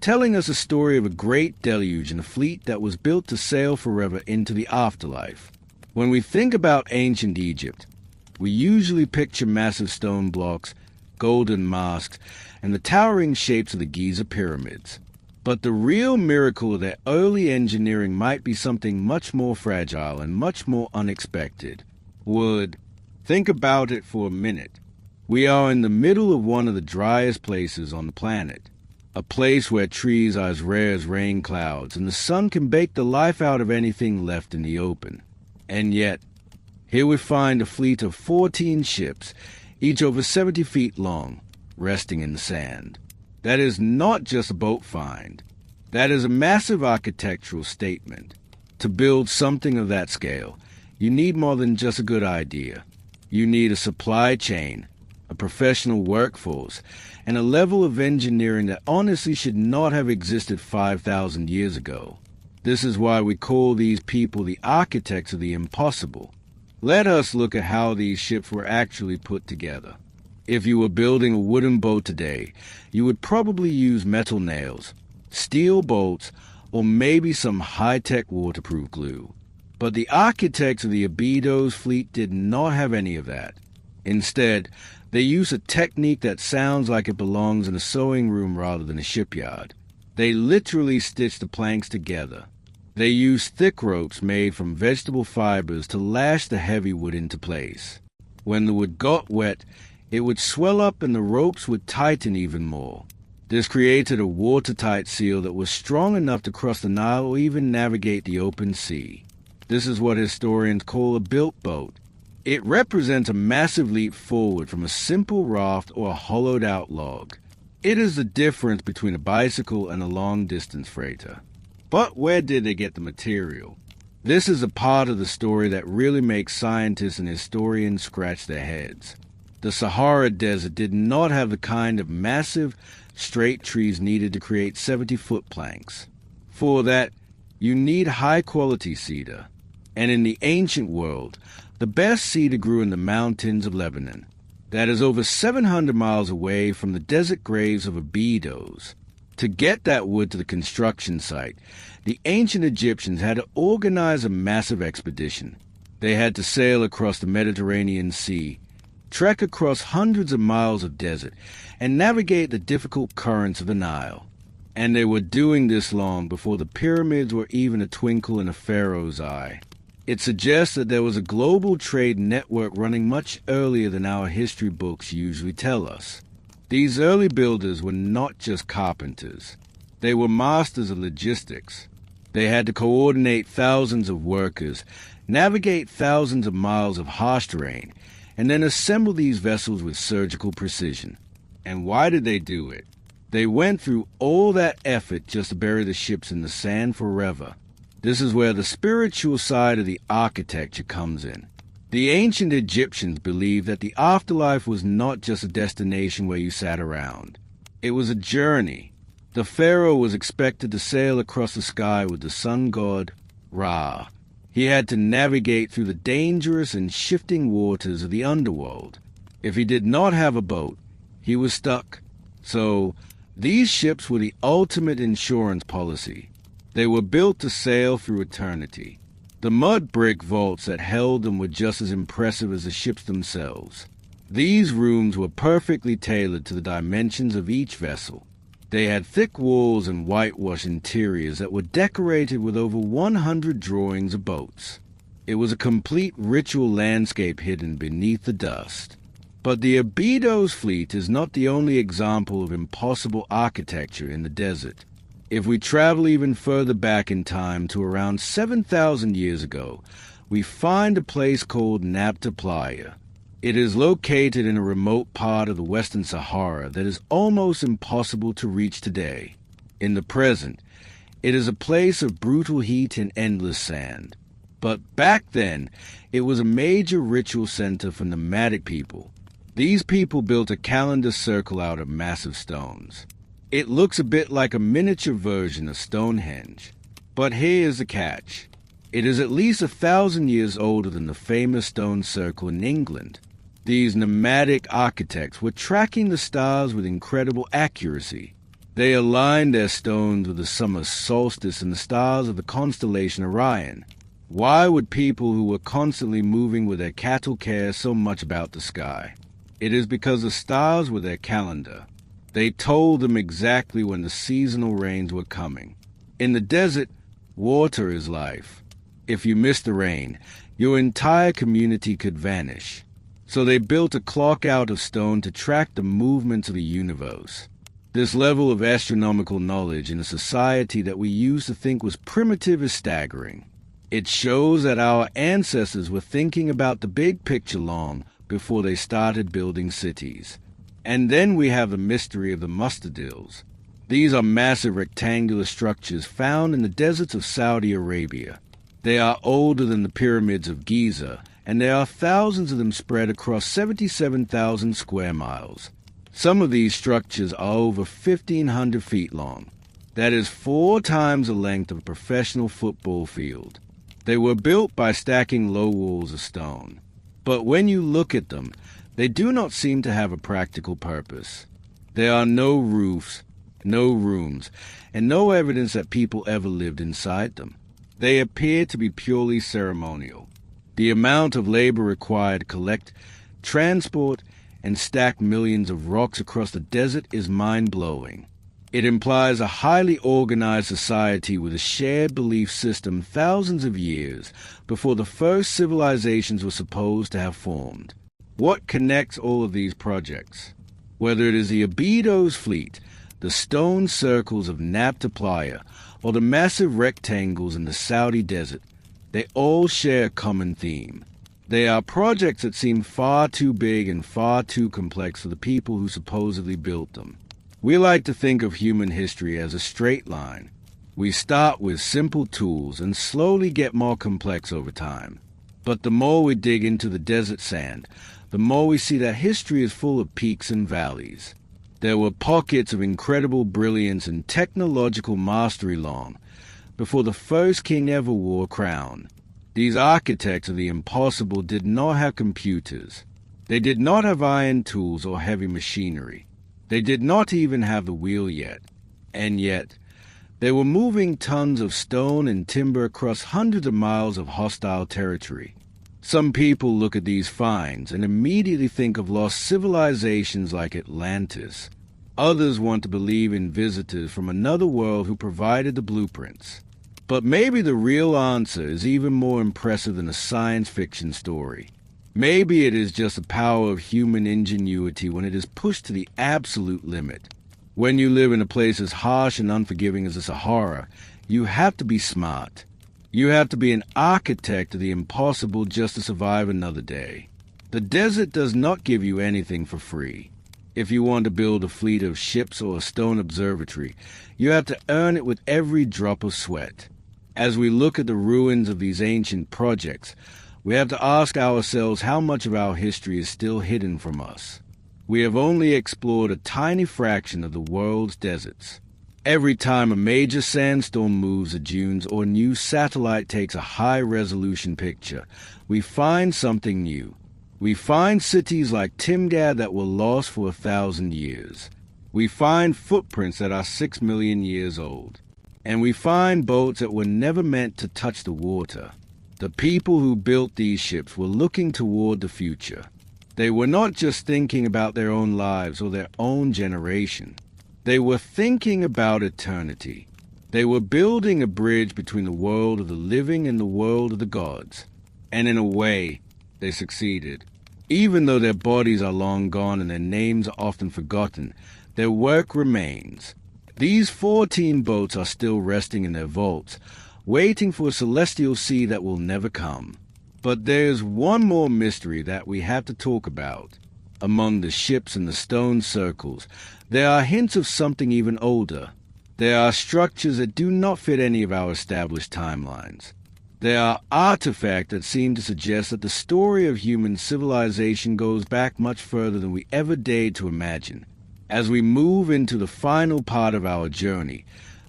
telling us a story of a great deluge and a fleet that was built to sail forever into the afterlife. When we think about ancient Egypt, we usually picture massive stone blocks, golden mosques, and the towering shapes of the Giza pyramids. But the real miracle of their early engineering might be something much more fragile and much more unexpected. Wood. Think about it for a minute. We are in the middle of one of the driest places on the planet. A place where trees are as rare as rain clouds and the sun can bake the life out of anything left in the open. And yet, here we find a fleet of 14 ships, each over 70 feet long, resting in the sand. That is not just a boat find. That is a massive architectural statement. To build something of that scale, you need more than just a good idea. You need a supply chain, a professional workforce, and a level of engineering that honestly should not have existed 5,000 years ago. This is why we call these people the architects of the impossible. Let us look at how these ships were actually put together. If you were building a wooden boat today, you would probably use metal nails, steel bolts, or maybe some high-tech waterproof glue. But the architects of the Abydos fleet did not have any of that. Instead, they used a technique that sounds like it belongs in a sewing room rather than a shipyard. They literally stitched the planks together. They used thick ropes made from vegetable fibers to lash the heavy wood into place. When the wood got wet, it would swell up and the ropes would tighten even more. This created a watertight seal that was strong enough to cross the Nile or even navigate the open sea. This is what historians call a built boat. It represents a massive leap forward from a simple raft or a hollowed-out log. It is the difference between a bicycle and a long-distance freighter. But where did they get the material? This is a part of the story that really makes scientists and historians scratch their heads. The Sahara Desert did not have the kind of massive, straight trees needed to create 70-foot planks. For that, you need high-quality cedar. And in the ancient world, the best cedar grew in the mountains of Lebanon. That is over 700 miles away from the desert graves of Abydos. To get that wood to the construction site, the ancient Egyptians had to organize a massive expedition. They had to sail across the Mediterranean Sea, trek across hundreds of miles of desert, and navigate the difficult currents of the Nile. And they were doing this long before the pyramids were even a twinkle in a pharaoh's eye. It suggests that there was a global trade network running much earlier than our history books usually tell us. These early builders were not just carpenters. They were masters of logistics. They had to coordinate thousands of workers, navigate thousands of miles of harsh terrain, and then assemble these vessels with surgical precision. And why did they do it? They went through all that effort just to bury the ships in the sand forever. This is where the spiritual side of the architecture comes in. The ancient Egyptians believed that the afterlife was not just a destination where you sat around. It was a journey. The pharaoh was expected to sail across the sky with the sun god, Ra. He had to navigate through the dangerous and shifting waters of the underworld. If he did not have a boat, he was stuck. So, these ships were the ultimate insurance policy. They were built to sail through eternity. The mud brick vaults that held them were just as impressive as the ships themselves. These rooms were perfectly tailored to the dimensions of each vessel. They had thick walls and whitewashed interiors that were decorated with over 100 drawings of boats. It was a complete ritual landscape hidden beneath the dust. But the Abydos fleet is not the only example of impossible architecture in the desert. If we travel even further back in time to around 7,000 years ago, we find a place called Nabta Playa. It is located in a remote part of the Western Sahara that is almost impossible to reach today. In the present, it is a place of brutal heat and endless sand. But back then, it was a major ritual center for nomadic people. These people built a calendar circle out of massive stones. It looks a bit like a miniature version of Stonehenge. But here is the catch. It is at least 1,000 years older than the famous stone circle in England. These nomadic architects were tracking the stars with incredible accuracy. They aligned their stones with the summer solstice and the stars of the constellation Orion. Why would people who were constantly moving with their cattle care so much about the sky? It is because the stars were their calendar. They told them exactly when the seasonal rains were coming. In the desert, water is life. If you miss the rain, your entire community could vanish. So they built a clock out of stone to track the movements of the universe. This level of astronomical knowledge in a society that we used to think was primitive is staggering. It shows that our ancestors were thinking about the big picture long before they started building cities. And then we have the mystery of the mustadils. These are massive rectangular structures found in the deserts of Saudi Arabia. They are older than the pyramids of Giza, and there are thousands of them spread across 77,000 square miles. Some of these structures are over 1,500 feet long. That is 4 times the length of a professional football field. They were built by stacking low walls of stone. But when you look at them, they do not seem to have a practical purpose. There are no roofs, no rooms, and no evidence that people ever lived inside them. They appear to be purely ceremonial. The amount of labor required to collect, transport, and stack millions of rocks across the desert is mind-blowing. It implies a highly organized society with a shared belief system thousands of years before the first civilizations were supposed to have formed. What connects all of these projects? Whether it is the Abydos fleet, the stone circles of Nabta Playa, or the massive rectangles in the Saudi desert, they all share a common theme. They are projects that seem far too big and far too complex for the people who supposedly built them. We like to think of human history as a straight line. We start with simple tools and slowly get more complex over time. But the more we dig into the desert sand, the more we see that history is full of peaks and valleys. There were pockets of incredible brilliance and technological mastery long before the first king ever wore a crown. These architects of the impossible did not have computers. They did not have iron tools or heavy machinery. They did not even have the wheel yet. And yet, they were moving tons of stone and timber across hundreds of miles of hostile territory. Some people look at these finds and immediately think of lost civilizations like Atlantis. Others want to believe in visitors from another world who provided the blueprints. But maybe the real answer is even more impressive than a science fiction story. Maybe it is just the power of human ingenuity when it is pushed to the absolute limit. When you live in a place as harsh and unforgiving as the Sahara, you have to be smart. You have to be an architect of the impossible just to survive another day. The desert does not give you anything for free. If you want to build a fleet of ships or a stone observatory, you have to earn it with every drop of sweat. As we look at the ruins of these ancient projects, we have to ask ourselves how much of our history is still hidden from us. We have only explored a tiny fraction of the world's deserts. Every time a major sandstorm moves the dunes or a new satellite takes a high-resolution picture, we find something new. We find cities like Timgad that were lost for 1,000 years. We find footprints that are 6 million years old. And we find boats that were never meant to touch the water. The people who built these ships were looking toward the future. They were not just thinking about their own lives or their own generation. They were thinking about eternity. They were building a bridge between the world of the living and the world of the gods. And in a way, they succeeded. Even though their bodies are long gone and their names are often forgotten, their work remains. These 14 boats are still resting in their vaults, waiting for a celestial sea that will never come. But there's one more mystery that we have to talk about. Among the ships and the stone circles, there are hints of something even older. There are structures that do not fit any of our established timelines. There are artifacts that seem to suggest that the story of human civilization goes back much further than we ever dared to imagine. As we move into the final part of our journey,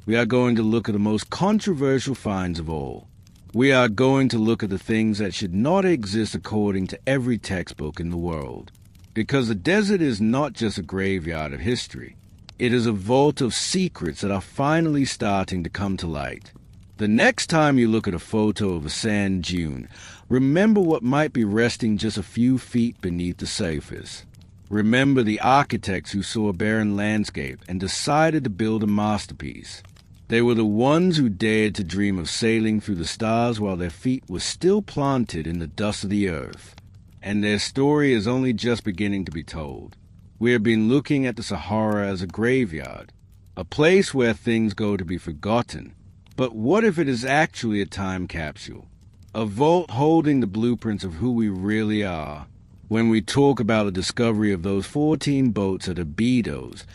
we are going to look at the most controversial finds of all. We are going to look at the things that should not exist according to every textbook in the world. Because the desert is not just a graveyard of history. It is a vault of secrets that are finally starting to come to light. The next time you look at a photo of a sand dune, remember what might be resting just a few feet beneath the surface. Remember the architects who saw a barren landscape and decided to build a masterpiece. They were the ones who dared to dream of sailing through the stars while their feet were still planted in the dust of the earth. And their story is only just beginning to be told. We have been looking at the Sahara as a graveyard, a place where things go to be forgotten. But what if it is actually a time capsule? A vault holding the blueprints of who we really are. When we talk about the discovery of those 14 boats at Abydos,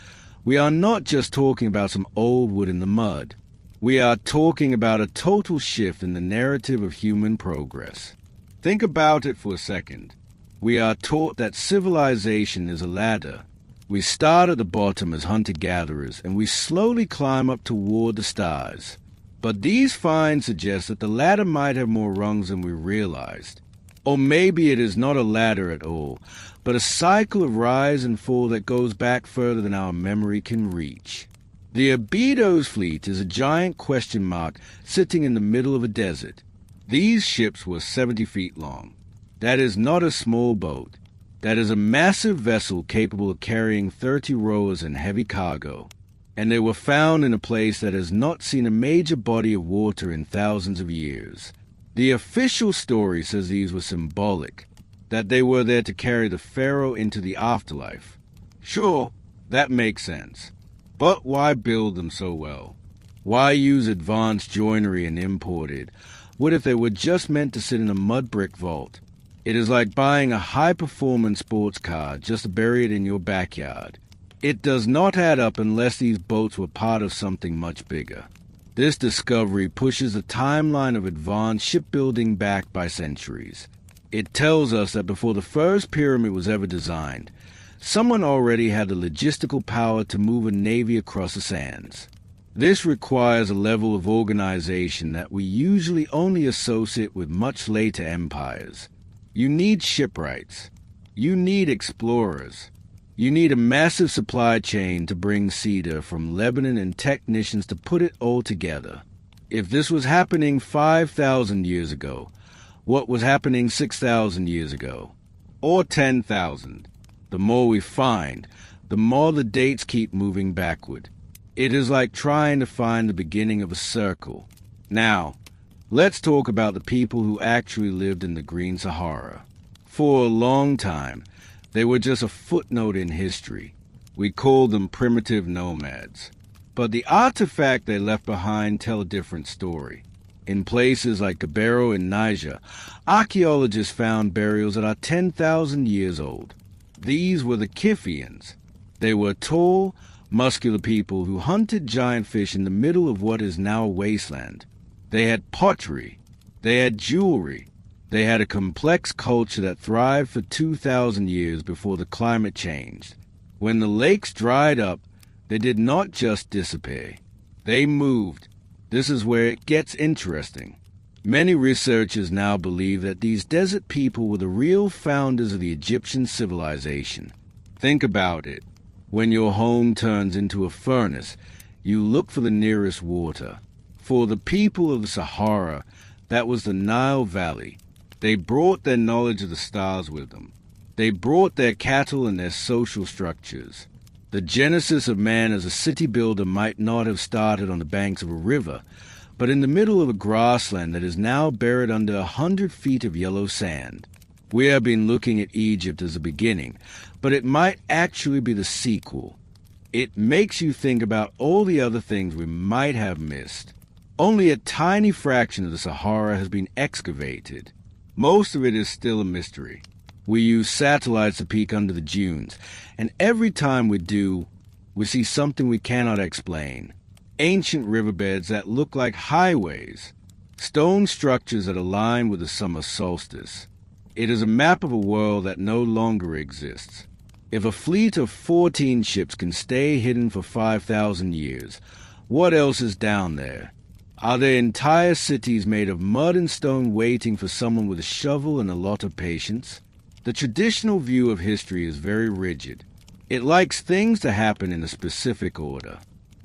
we are not just talking about some old wood in the mud. We are talking about a total shift in the narrative of human progress. Think about it for a second. We are taught that civilization is a ladder. We start at the bottom as hunter-gatherers, and we slowly climb up toward the stars. But these finds suggest that the ladder might have more rungs than we realized. Or maybe it is not a ladder at all, but a cycle of rise and fall that goes back further than our memory can reach. The Abydos fleet is a giant question mark sitting in the middle of a desert. These ships were 70 feet long. That is not a small boat. That is a massive vessel capable of carrying 30 rowers and heavy cargo. And they were found in a place that has not seen a major body of water in thousands of years. The official story says these were symbolic, that they were there to carry the pharaoh into the afterlife. Sure, that makes sense. But why build them so well? Why use advanced joinery and imported? What if they were just meant to sit in a mud brick vault? It is like buying a high-performance sports car just to bury it in your backyard. It does not add up unless these boats were part of something much bigger. This discovery pushes the timeline of advanced shipbuilding back by centuries. It tells us that before the first pyramid was ever designed, someone already had the logistical power to move a navy across the sands. This requires a level of organization that we usually only associate with much later empires. You need shipwrights. You need explorers. You need a massive supply chain to bring cedar from Lebanon and technicians to put it all together. If this was happening 5,000 years ago, what was happening 6,000 years ago? Or 10,000? The more we find, the more the dates keep moving backward. It is like trying to find the beginning of a circle. Now, let's talk about the people who actually lived in the Green Sahara. For a long time, they were just a footnote in history. We called them primitive nomads. But the artifacts they left behind tell a different story. In places like Gabbero in Niger, archaeologists found burials that are 10,000 years old. These were the Kiphians. They were tall, muscular people who hunted giant fish in the middle of what is now a wasteland. They had pottery. They had jewelry. They had a complex culture that thrived for 2,000 years before the climate changed. When the lakes dried up, they did not just disappear. They moved. This is where it gets interesting. Many researchers now believe that these desert people were the real founders of the Egyptian civilization. Think about it. When your home turns into a furnace, you look for the nearest water. For the people of the Sahara, that was the Nile Valley. They brought their knowledge of the stars with them. They brought their cattle and their social structures. The genesis of man as a city builder might not have started on the banks of a river, but in the middle of a grassland that is now buried under 100 feet of yellow sand. We have been looking at Egypt as a beginning, but it might actually be the sequel. It makes you think about all the other things we might have missed. Only a tiny fraction of the Sahara has been excavated. Most of it is still a mystery. We use satellites to peek under the dunes, and every time we do, we see something we cannot explain. Ancient riverbeds that look like highways, stone structures that align with the summer solstice. It is a map of a world that no longer exists. If a fleet of 14 ships can stay hidden for 5,000 years, what else is down there? Are there entire cities made of mud and stone waiting for someone with a shovel and a lot of patience? The traditional view of history is very rigid. It likes things to happen in a specific order.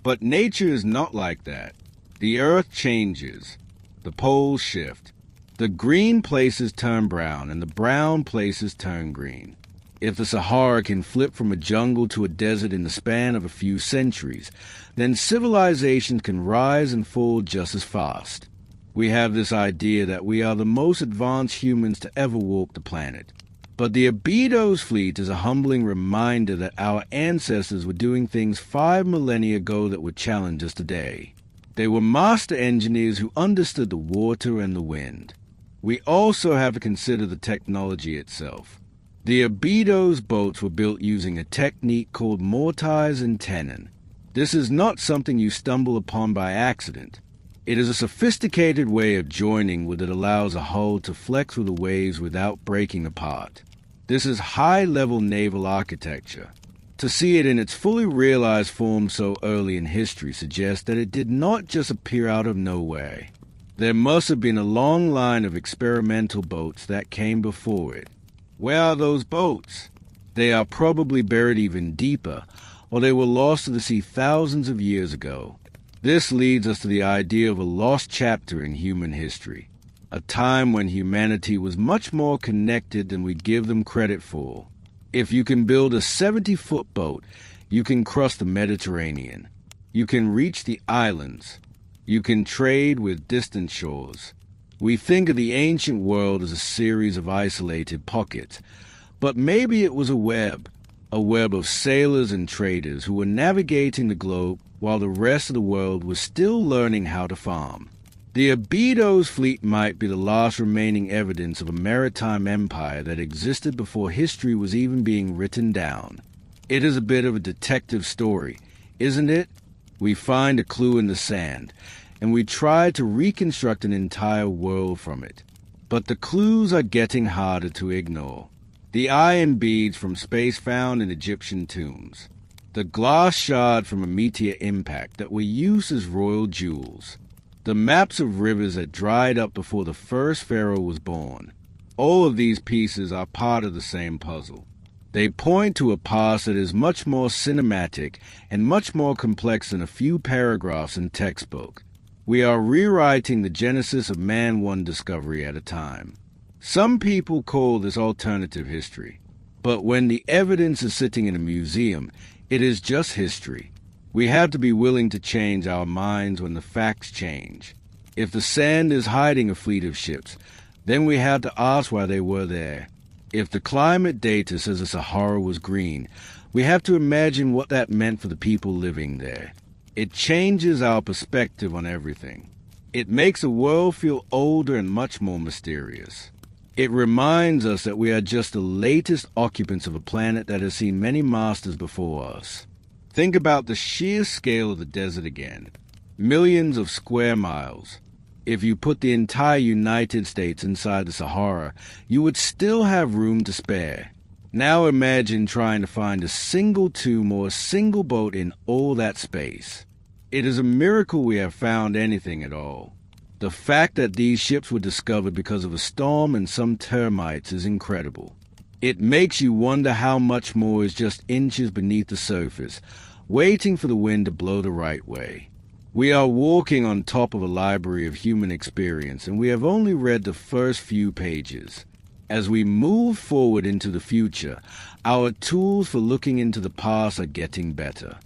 But nature is not like that. The earth changes. The poles shift. The green places turn brown, and the brown places turn green. If the Sahara can flip from a jungle to a desert in the span of a few centuries, then civilizations can rise and fall just as fast. We have this idea that we are the most advanced humans to ever walk the planet. But the Abydos fleet is a humbling reminder that our ancestors were doing things 5 millennia ago that would challenge us today. They were master engineers who understood the water and the wind. We also have to consider the technology itself. The Abydos boats were built using a technique called mortise and tenon. This is not something you stumble upon by accident. It is a sophisticated way of joining that allows a hull to flex with the waves without breaking apart. This is high-level naval architecture. To see it in its fully realized form so early in history suggests that it did not just appear out of nowhere. There must have been a long line of experimental boats that came before it. Where are those boats? They are probably buried even deeper, or they were lost to the sea thousands of years ago. This leads us to the idea of a lost chapter in human history, a time when humanity was much more connected than we give them credit for. If you can build a 70-foot boat, you can cross the Mediterranean. You can reach the islands. You can trade with distant shores. We think of the ancient world as a series of isolated pockets, but maybe it was a web of sailors and traders who were navigating the globe while the rest of the world was still learning how to farm. The Abydos fleet might be the last remaining evidence of a maritime empire that existed before history was even being written down. It is a bit of a detective story, isn't it? We find a clue in the sand, and we try to reconstruct an entire world from it. But the clues are getting harder to ignore. The iron beads from space found in Egyptian tombs. The glass shard from a meteor impact that were used as royal jewels. The maps of rivers that dried up before the first pharaoh was born. All of these pieces are part of the same puzzle. They point to a past that is much more cinematic and much more complex than a few paragraphs in textbook. We are rewriting the genesis of man one discovery at a time. Some people call this alternative history, but when the evidence is sitting in a museum, it is just history. We have to be willing to change our minds when the facts change. If the sand is hiding a fleet of ships, then we have to ask why they were there. If the climate data says the Sahara was green, we have to imagine what that meant for the people living there. It changes our perspective on everything. It makes the world feel older and much more mysterious. It reminds us that we are just the latest occupants of a planet that has seen many masters before us. Think about the sheer scale of the desert again. Millions of square miles. If you put the entire United States inside the Sahara, you would still have room to spare. Now imagine trying to find a single tomb or a single boat in all that space. It is a miracle we have found anything at all. The fact that these ships were discovered because of a storm and some termites is incredible. It makes you wonder how much more is just inches beneath the surface, waiting for the wind to blow the right way. We are walking on top of a library of human experience, and we have only read the first few pages. As we move forward into the future, our tools for looking into the past are getting better.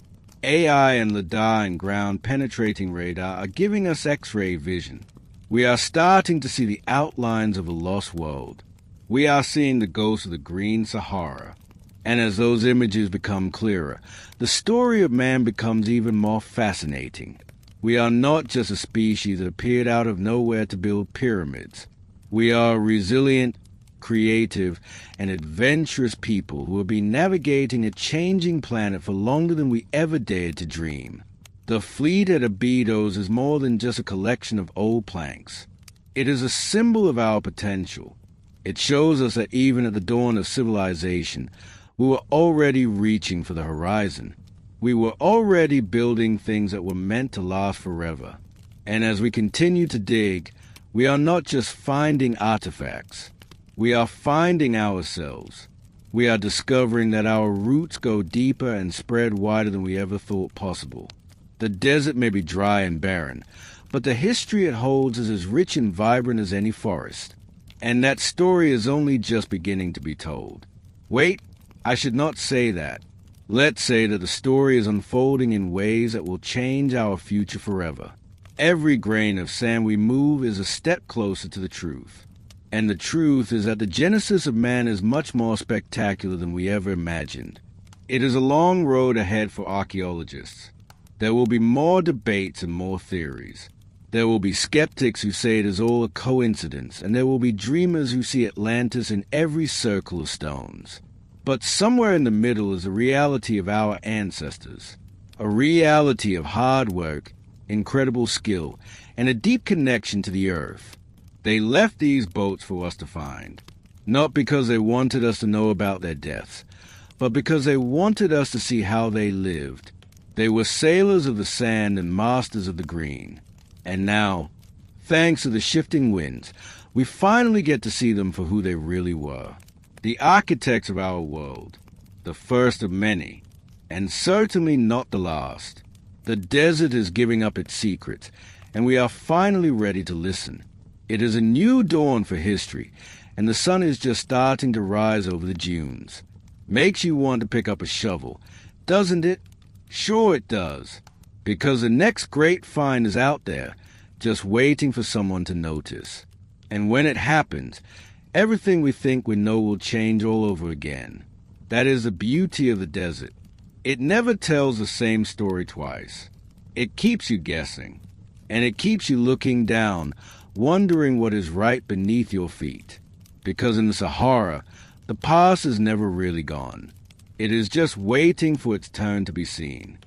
AI and LiDAR and ground-penetrating radar are giving us X-ray vision. We are starting to see the outlines of a lost world. We are seeing the ghost of the Green Sahara. And as those images become clearer, the story of man becomes even more fascinating. We are not just a species that appeared out of nowhere to build pyramids. We are resilient, creative, and adventurous people who have been navigating a changing planet for longer than we ever dared to dream. The fleet at Abydos is more than just a collection of old planks. It is a symbol of our potential. It shows us that even at the dawn of civilization, we were already reaching for the horizon. We were already building things that were meant to last forever. And as we continue to dig, we are not just finding artifacts. We are finding ourselves. We are discovering that our roots go deeper and spread wider than we ever thought possible. The desert may be dry and barren, but the history it holds is as rich and vibrant as any forest. And that story is only just beginning to be told. Wait, I should not say that. Let's say that the story is unfolding in ways that will change our future forever. Every grain of sand we move is a step closer to the truth. And the truth is that the genesis of man is much more spectacular than we ever imagined. It is a long road ahead for archaeologists. There will be more debates and more theories. There will be skeptics who say it is all a coincidence, and there will be dreamers who see Atlantis in every circle of stones. But somewhere in the middle is a reality of our ancestors, a reality of hard work, incredible skill, and a deep connection to the earth. They left these boats for us to find, not because they wanted us to know about their deaths, but because they wanted us to see how they lived. They were sailors of the sand and masters of the green. And now, thanks to the shifting winds, we finally get to see them for who they really were. The architects of our world, the first of many, and certainly not the last. The desert is giving up its secrets, and we are finally ready to listen. It is a new dawn for history, and the sun is just starting to rise over the dunes. Makes you want to pick up a shovel, doesn't it? Sure it does, because the next great find is out there, just waiting for someone to notice. And when it happens, everything we think we know will change all over again. That is the beauty of the desert. It never tells the same story twice. It keeps you guessing, and it keeps you looking down, wondering what is right beneath your feet. Because in the Sahara, the past is never really gone. It is just waiting for its turn to be seen.